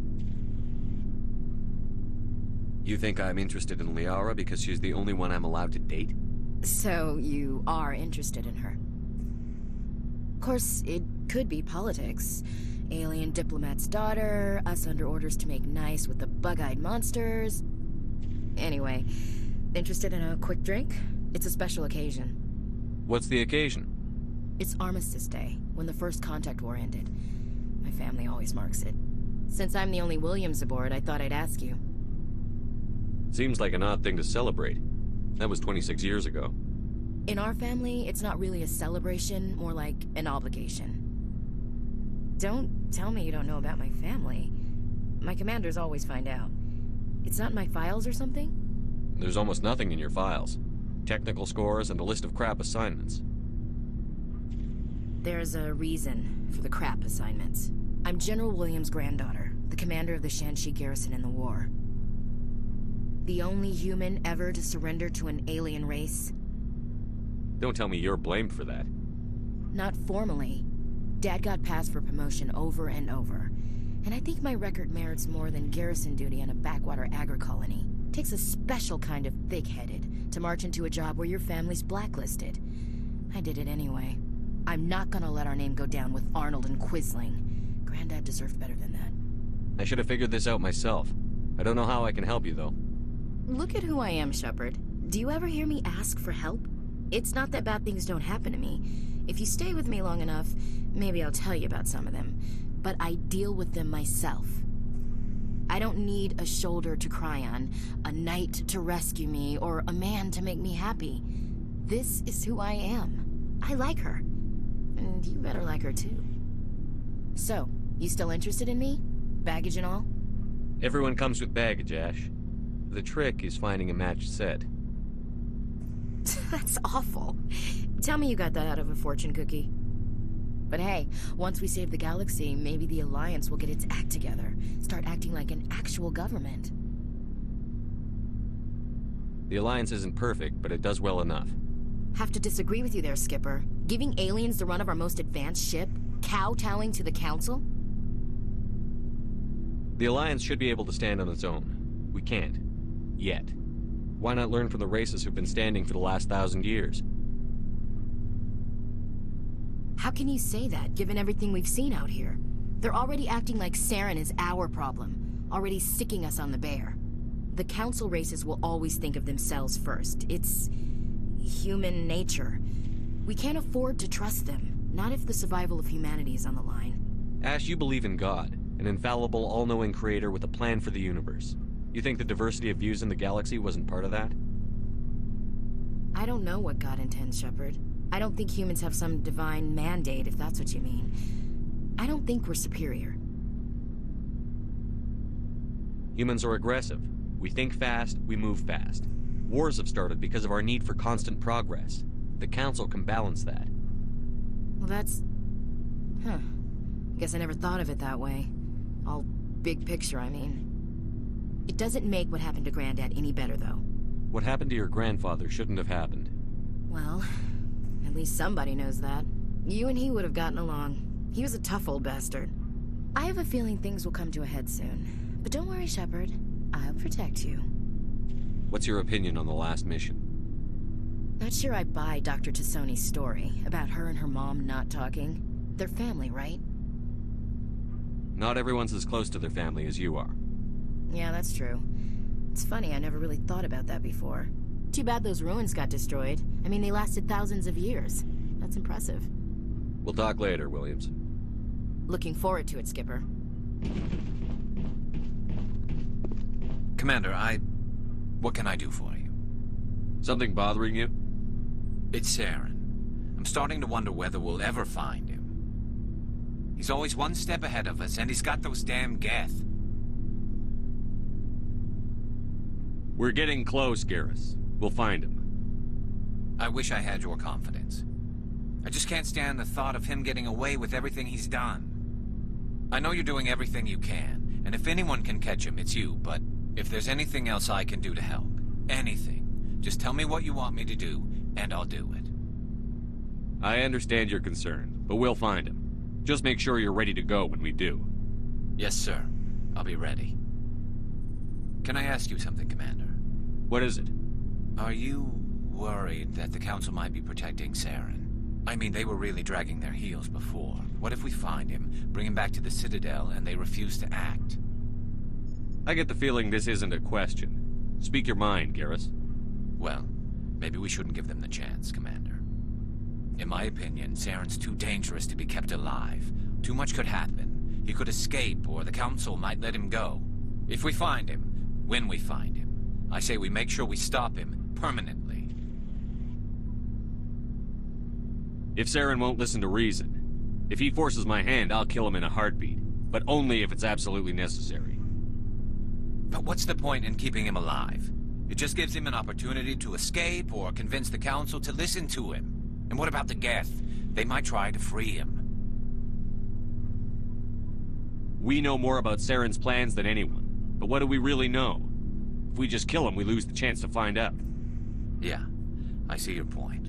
Speaker 6: You think I'm interested in Liara because she's the only one I'm allowed to date?
Speaker 7: So you are interested in her. Of course, it could be politics. Alien diplomat's daughter, us under orders to make nice with the bug-eyed monsters. Anyway, interested in a quick drink? It's a special occasion.
Speaker 6: What's the occasion?
Speaker 7: It's Armistice Day, when the First Contact War ended. My family always marks it. Since I'm the only Williams aboard, I thought I'd ask you.
Speaker 6: Seems like an odd thing to celebrate. That was 26 years ago.
Speaker 7: In our family, it's not really a celebration, more like an obligation. Don't tell me you don't know about my family. My commanders always find out. It's not in my files or something?
Speaker 6: There's almost nothing in your files. Technical scores and a list of crap assignments.
Speaker 7: There's a reason for the crap assignments. I'm General Williams' granddaughter, the commander of the Shanxi garrison in the war. The only human ever to surrender to an alien race.
Speaker 6: Don't tell me you're blamed for that.
Speaker 7: Not formally. Dad got passed for promotion over and over. And I think my record merits more than garrison duty on a backwater agri-colony. Takes a special kind of thick-headed to march into a job where your family's blacklisted. I did it anyway. I'm not gonna let our name go down with Arnold and Quisling. Granddad deserved better than that.
Speaker 6: I should have figured this out myself. I don't know how I can help you, though.
Speaker 7: Look at who I am, Shepard. Do you ever hear me ask for help? It's not that bad things don't happen to me. If you stay with me long enough, maybe I'll tell you about some of them. But I deal with them myself. I don't need a shoulder to cry on, a knight to rescue me, or a man to make me happy. This is who I am. I like her. And you better like her too. So, you still interested in me? Baggage and all?
Speaker 6: Everyone comes with baggage, Ash. The trick is finding a matched set.
Speaker 7: That's awful. Tell me you got that out of a fortune cookie. But hey, once we save the galaxy, maybe the Alliance will get its act together. Start acting like an actual government.
Speaker 6: The Alliance isn't perfect, but it does well enough.
Speaker 7: Have to disagree with you there, Skipper. Giving aliens the run of our most advanced ship? Kowtowing to the Council?
Speaker 6: The Alliance should be able to stand on its own. We can't. Yet. Why not learn from the races who've been standing for the last 1,000 years?
Speaker 7: How can you say that, given everything we've seen out here? They're already acting like Saren is our problem, already sticking us on the bear. The Council races will always think of themselves first. It's human nature. We can't afford to trust them, not if the survival of humanity is on the line.
Speaker 6: Ash, you believe in God, an infallible, all-knowing creator with a plan for the universe. You think the diversity of views in the galaxy wasn't part of that?
Speaker 7: I don't know what God intends, Shepard. I don't think humans have some divine mandate, if that's what you mean. I don't think we're superior.
Speaker 6: Humans are aggressive. We think fast, we move fast. Wars have started because of our need for constant progress. The Council can balance that.
Speaker 7: Well, that's... Huh. Guess I never thought of it that way. All big picture, I mean. It doesn't make what happened to Granddad any better, though.
Speaker 6: What happened to your grandfather shouldn't have happened.
Speaker 7: Well, at least somebody knows that. You and he would have gotten along. He was a tough old bastard. I have a feeling things will come to a head soon. But don't worry, Shepard. I'll protect you.
Speaker 6: What's your opinion on the last mission?
Speaker 7: Not sure I buy Dr. Tassoni's story about her and her mom not talking. They're family, right?
Speaker 6: Not everyone's as close to their family as you are.
Speaker 7: Yeah, that's true. It's funny, I never really thought about that before. Too bad those ruins got destroyed. I mean, they lasted thousands of years. That's impressive.
Speaker 6: We'll talk later, Williams.
Speaker 7: Looking forward to it, Skipper.
Speaker 12: Commander, what can I do for you?
Speaker 6: Something bothering you?
Speaker 12: It's Saren. I'm starting to wonder whether we'll ever find him. He's always one step ahead of us, and he's got those damn Geth.
Speaker 6: We're getting close, Garrus. We'll find him.
Speaker 12: I wish I had your confidence. I just can't stand the thought of him getting away with everything he's done. I know you're doing everything you can, and if anyone can catch him, it's you, but if there's anything else I can do to help, anything, just tell me what you want me to do, and I'll do it.
Speaker 6: I understand your concern, but we'll find him. Just make sure you're ready to go when we do.
Speaker 12: Yes, sir. I'll be ready. Can I ask you something, Commander?
Speaker 6: What is it?
Speaker 12: Are you worried that the Council might be protecting Saren? I mean, they were really dragging their heels before. What if we find him, bring him back to the Citadel, and they refuse to act?
Speaker 6: I get the feeling this isn't a question. Speak your mind, Garrus.
Speaker 12: Well, maybe we shouldn't give them the chance, Commander. In my opinion, Saren's too dangerous to be kept alive. Too much could happen. He could escape, or the Council might let him go. If we find him, when we find him, I say we make sure we stop him permanently.
Speaker 6: If Saren won't listen to reason, if he forces my hand, I'll kill him in a heartbeat. But only if it's absolutely necessary.
Speaker 12: But what's the point in keeping him alive? It just gives him an opportunity to escape or convince the Council to listen to him. And what about the Geth? They might try to free him.
Speaker 6: We know more about Saren's plans than anyone. But what do we really know? If we just kill him, we lose the chance to find out.
Speaker 12: Yeah, I see your point.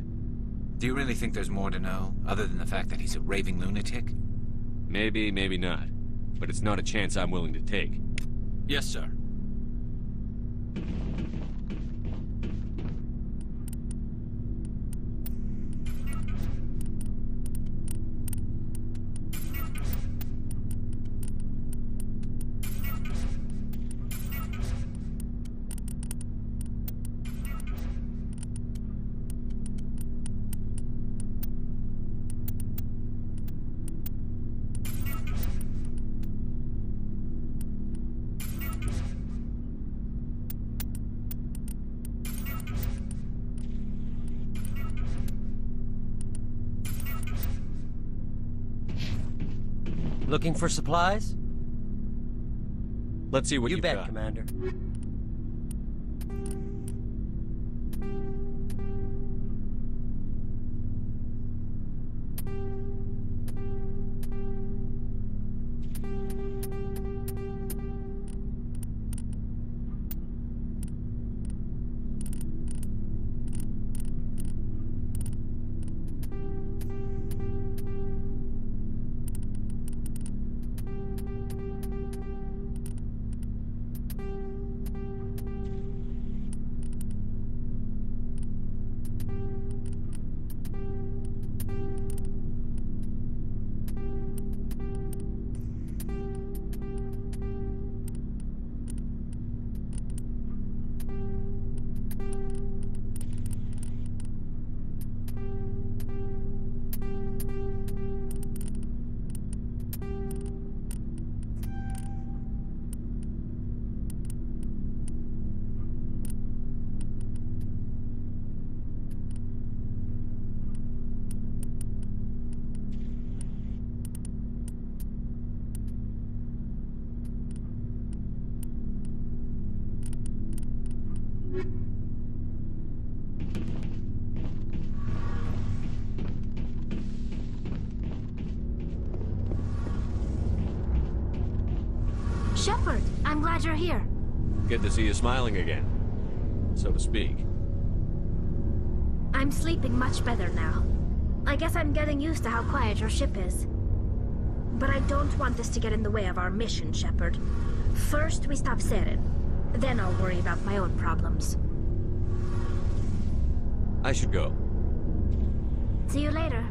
Speaker 12: Do you really think there's more to know, other than the fact that he's a raving lunatic?
Speaker 6: Maybe, maybe not. But it's not a chance I'm willing to take.
Speaker 12: Yes, sir.
Speaker 13: Looking for supplies?
Speaker 6: Let's see what
Speaker 13: you
Speaker 6: you've
Speaker 13: bet,
Speaker 6: got.
Speaker 13: Commander.
Speaker 5: Shepard, I'm glad you're here.
Speaker 6: Good to see you smiling again, so to speak.
Speaker 5: I'm sleeping much better now. I guess I'm getting used to how quiet your ship is. But I don't want this to get in the way of our mission, Shepard. First, we stop Saren. Then I'll worry about my own problems.
Speaker 6: I should go.
Speaker 5: See you later.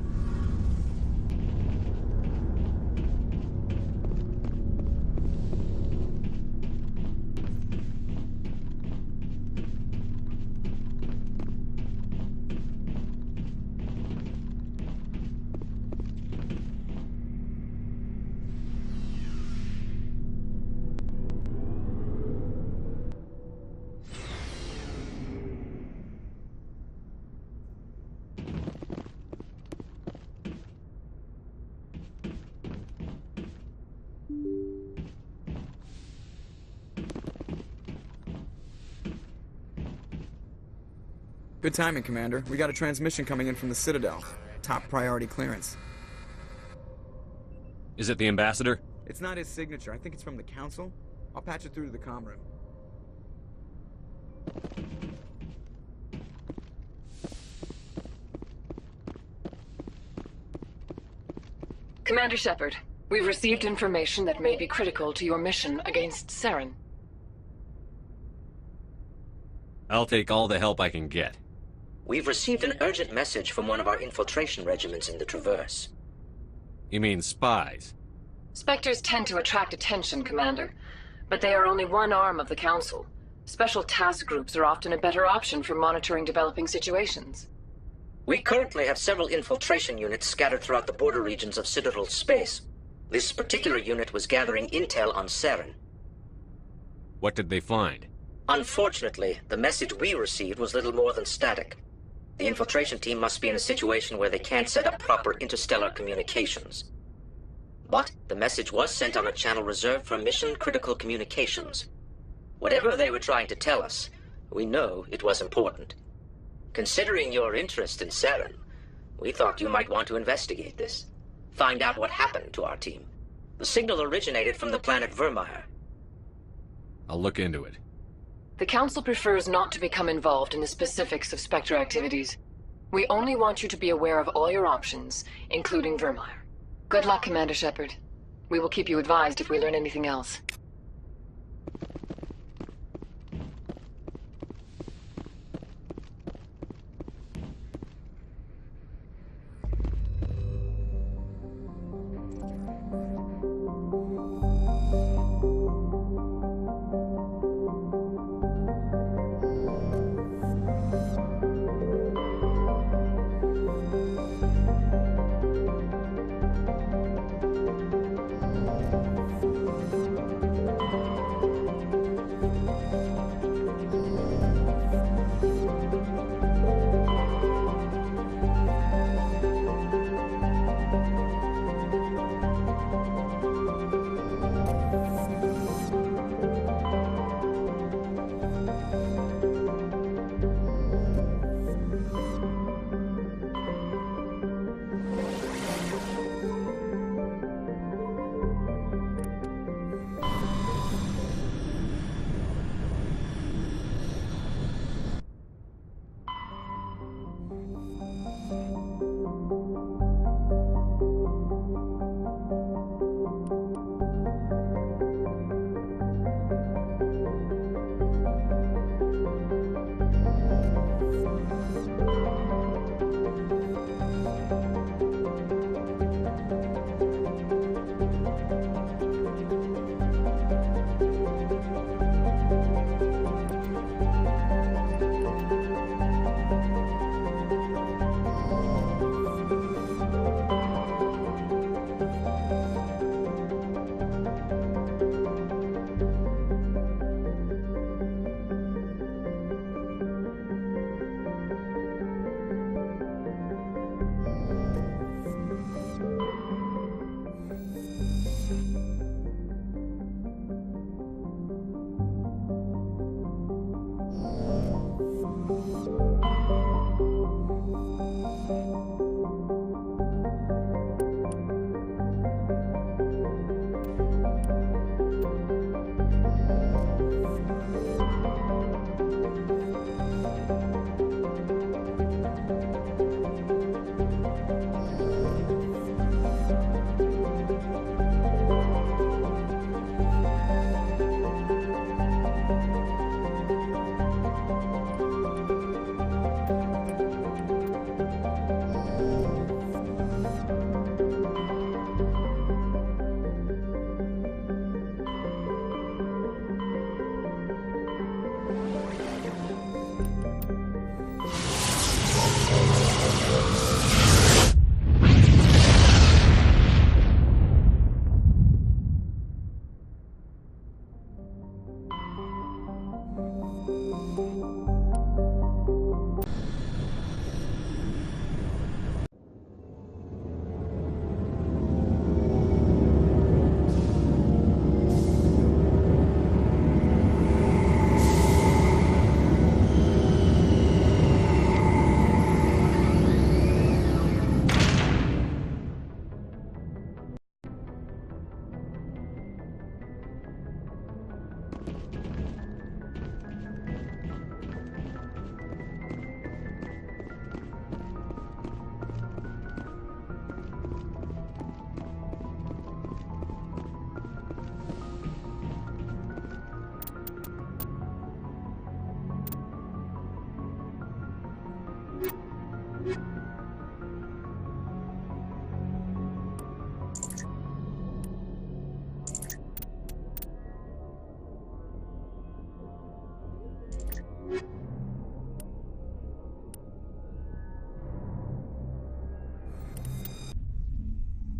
Speaker 1: Good timing, Commander. We got a transmission coming in from the Citadel. Top priority clearance.
Speaker 6: Is it the Ambassador?
Speaker 1: It's not his signature. I think it's from the Council. I'll patch it through to the comm room.
Speaker 9: Commander Shepard, we've received information that may be critical to your mission against Saren.
Speaker 6: I'll take all the help I can get.
Speaker 10: We've received an urgent message from one of our infiltration regiments in the Traverse.
Speaker 6: You mean spies?
Speaker 9: Spectres tend to attract attention, Commander, but they are only one arm of the Council. Special task groups are often a better option for monitoring developing situations.
Speaker 10: We currently have several infiltration units scattered throughout the border regions of Citadel space. This particular unit was gathering intel on Saren.
Speaker 6: What did they find?
Speaker 10: Unfortunately, the message we received was little more than static. The infiltration team must be in a situation where they can't set up proper interstellar communications. But the message was sent on a channel reserved for mission-critical communications. Whatever they were trying to tell us, we know it was important. Considering your interest in Saren, we thought you might want to investigate this. Find out what happened to our team. The signal originated from the planet Vermeer.
Speaker 6: I'll look into it.
Speaker 9: The Council prefers not to become involved in the specifics of Spectre activities. We only want you to be aware of all your options, including Vermeer. Good luck, Commander Shepard. We will keep you advised if we learn anything else.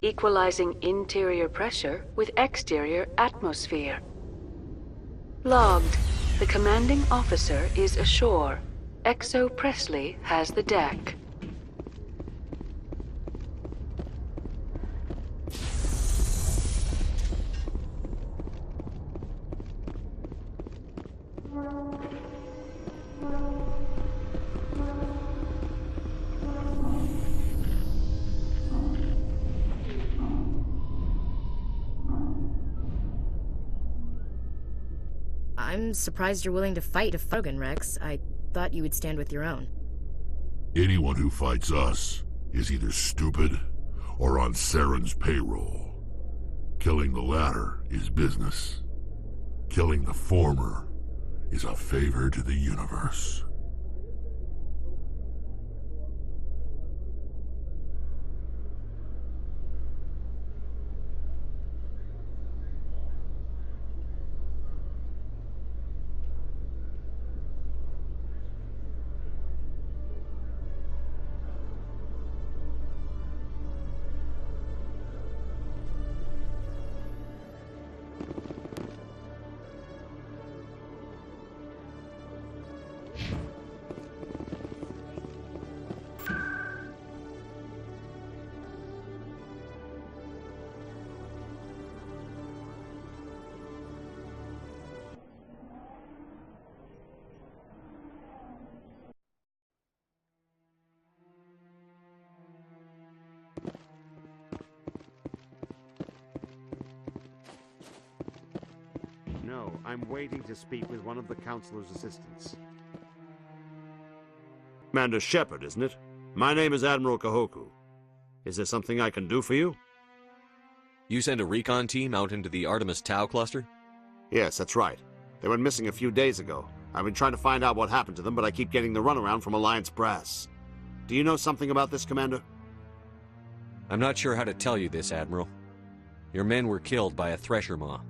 Speaker 14: equalizing interior pressure with exterior atmosphere. Logged. The commanding officer is ashore. Exo Presley has the deck.
Speaker 7: I'm surprised you're willing to fight a Fogan, Rex. I thought you would stand with your own.
Speaker 3: Anyone who fights us is either stupid or on Saren's payroll. Killing the latter is business. Killing the former is a favor to the universe.
Speaker 15: No, I'm waiting to speak with one of the Counselor's assistants. Commander Shepard, isn't it? My name is Admiral Kahoku. Is there something I can do for you?
Speaker 6: You sent a recon team out into the Artemis Tau cluster?
Speaker 15: Yes, that's right. They went missing a few days ago. I've been trying to find out what happened to them, but I keep getting the runaround from Alliance brass. Do you know something about this, Commander?
Speaker 6: I'm not sure how to tell you this, Admiral. Your men were killed by a Thresher Maw.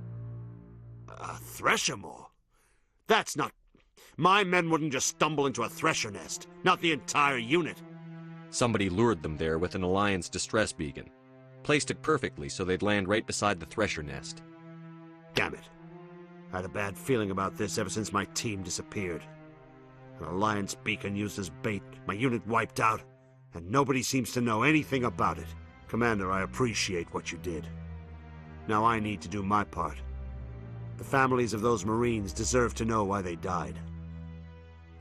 Speaker 15: A Thresher Maw? That's not... My men wouldn't just stumble into a Thresher nest. Not the entire unit.
Speaker 6: Somebody lured them there with an Alliance distress beacon. Placed it perfectly so they'd land right beside the Thresher nest.
Speaker 15: Damn it. I had a bad feeling about this ever since my team disappeared. An Alliance beacon used as bait, my unit wiped out, and nobody seems to know anything about it. Commander, I appreciate what you did. Now I need to do my part. The families of those Marines deserve to know why they died.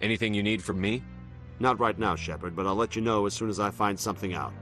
Speaker 6: Anything you need from me?
Speaker 15: Not right now, Shepard, but I'll let you know as soon as I find something out.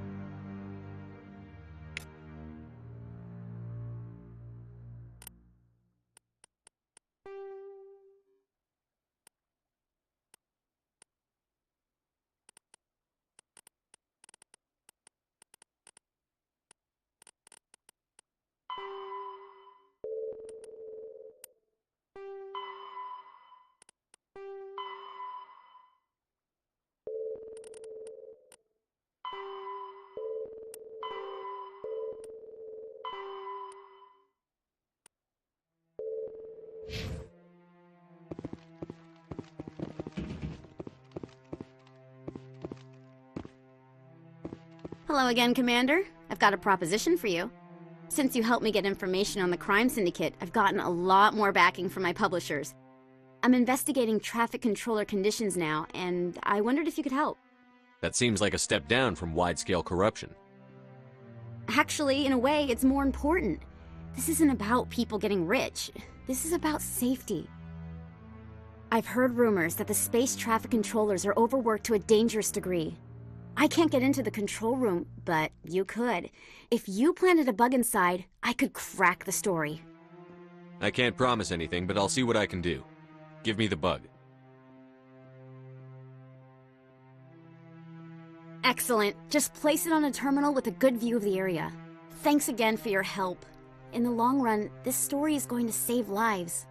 Speaker 16: Hello again, Commander. I've got a proposition for you. Since you helped me get information on the crime syndicate, I've gotten a lot more backing from my publishers. I'm investigating traffic controller conditions now, and I wondered if you could help.
Speaker 6: That seems like a step down from wide-scale corruption.
Speaker 16: Actually, in a way, it's more important. This isn't about people getting rich. This is about safety. I've heard rumors that the space traffic controllers are overworked to a dangerous degree. I can't get into the control room, but you could. If you planted a bug inside, I could crack the story.
Speaker 6: I can't promise anything, but I'll see what I can do. Give me the bug.
Speaker 16: Excellent. Just place it on a terminal with a good view of the area. Thanks again for your help. In the long run, this story is going to save lives.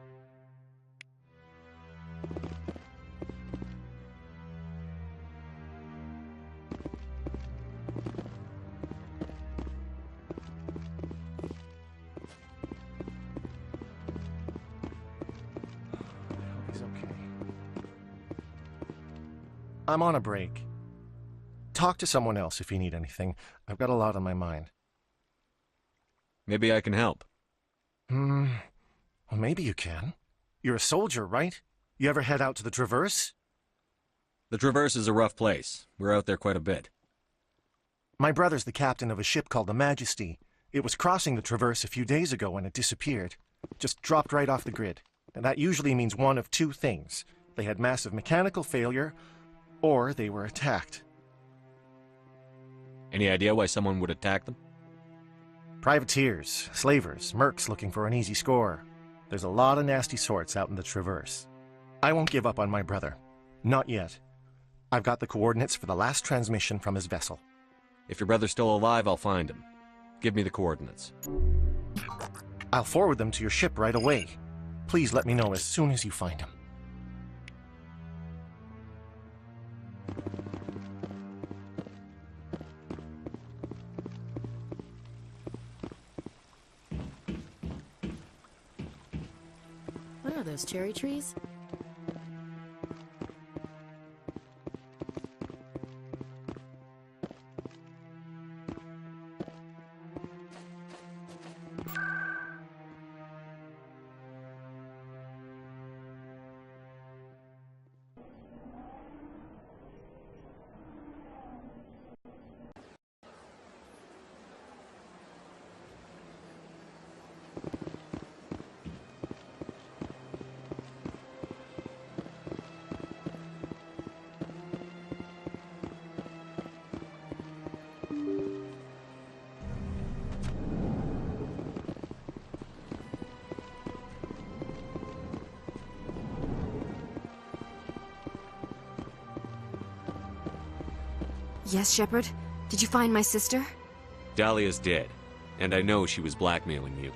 Speaker 17: I'm on a break. Talk to someone else if you need anything. I've got a lot on my mind.
Speaker 6: Maybe I can help.
Speaker 17: Well, maybe you can. You're a soldier, right? You ever head out to the Traverse?
Speaker 6: The Traverse is a rough place. We're out there quite a bit.
Speaker 17: My brother's the captain of a ship called the Majesty. It was crossing the Traverse a few days ago when it disappeared. Just dropped right off the grid. And that usually means one of two things. They had massive mechanical failure, or they were attacked.
Speaker 6: Any idea why someone would attack them?
Speaker 17: Privateers, slavers, mercs looking for an easy score. There's a lot of nasty sorts out in the Traverse. I won't give up on my brother. Not yet. I've got the coordinates for the last transmission from his vessel.
Speaker 6: If your brother's still alive, I'll find him. Give me the coordinates.
Speaker 17: I'll forward them to your ship right away. Please let me know as soon as you find him.
Speaker 7: What are those, cherry trees?
Speaker 18: Yes, Shepard? Did you find my sister?
Speaker 6: Dahlia's dead, and I know she was blackmailing you.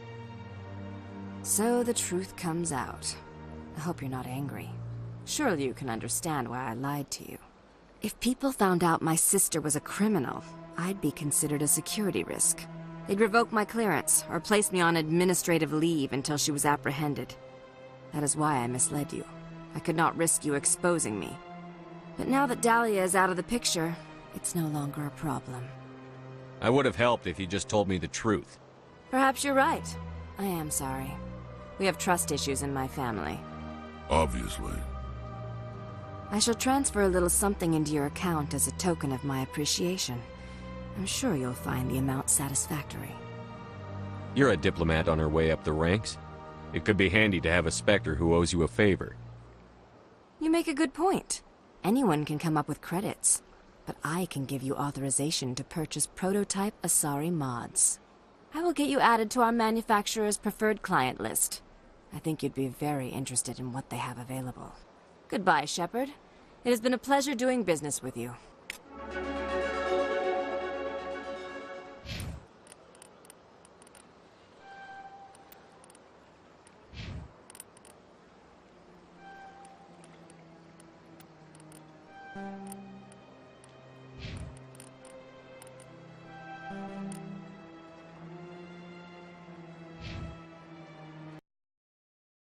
Speaker 18: So the truth comes out. I hope you're not angry. Surely you can understand why I lied to you. If people found out my sister was a criminal, I'd be considered a security risk. They'd revoke my clearance, or place me on administrative leave until she was apprehended. That is why I misled you. I could not risk you exposing me. But now that Dahlia is out of the picture, it's no longer a problem.
Speaker 6: I would have helped if you just told me the truth.
Speaker 18: Perhaps you're right. I am sorry. We have trust issues in my family.
Speaker 3: Obviously.
Speaker 18: I shall transfer a little something into your account as a token of my appreciation. I'm sure you'll find the amount satisfactory.
Speaker 6: You're a diplomat on her way up the ranks. It could be handy to have a Spectre who owes you a favor.
Speaker 18: You make a good point. Anyone can come up with credits. But I can give you authorization to purchase prototype Asari mods. I will get you added to our manufacturer's preferred client list. I think you'd be very interested in what they have available. Goodbye, Shepard. It has been a pleasure doing business with you.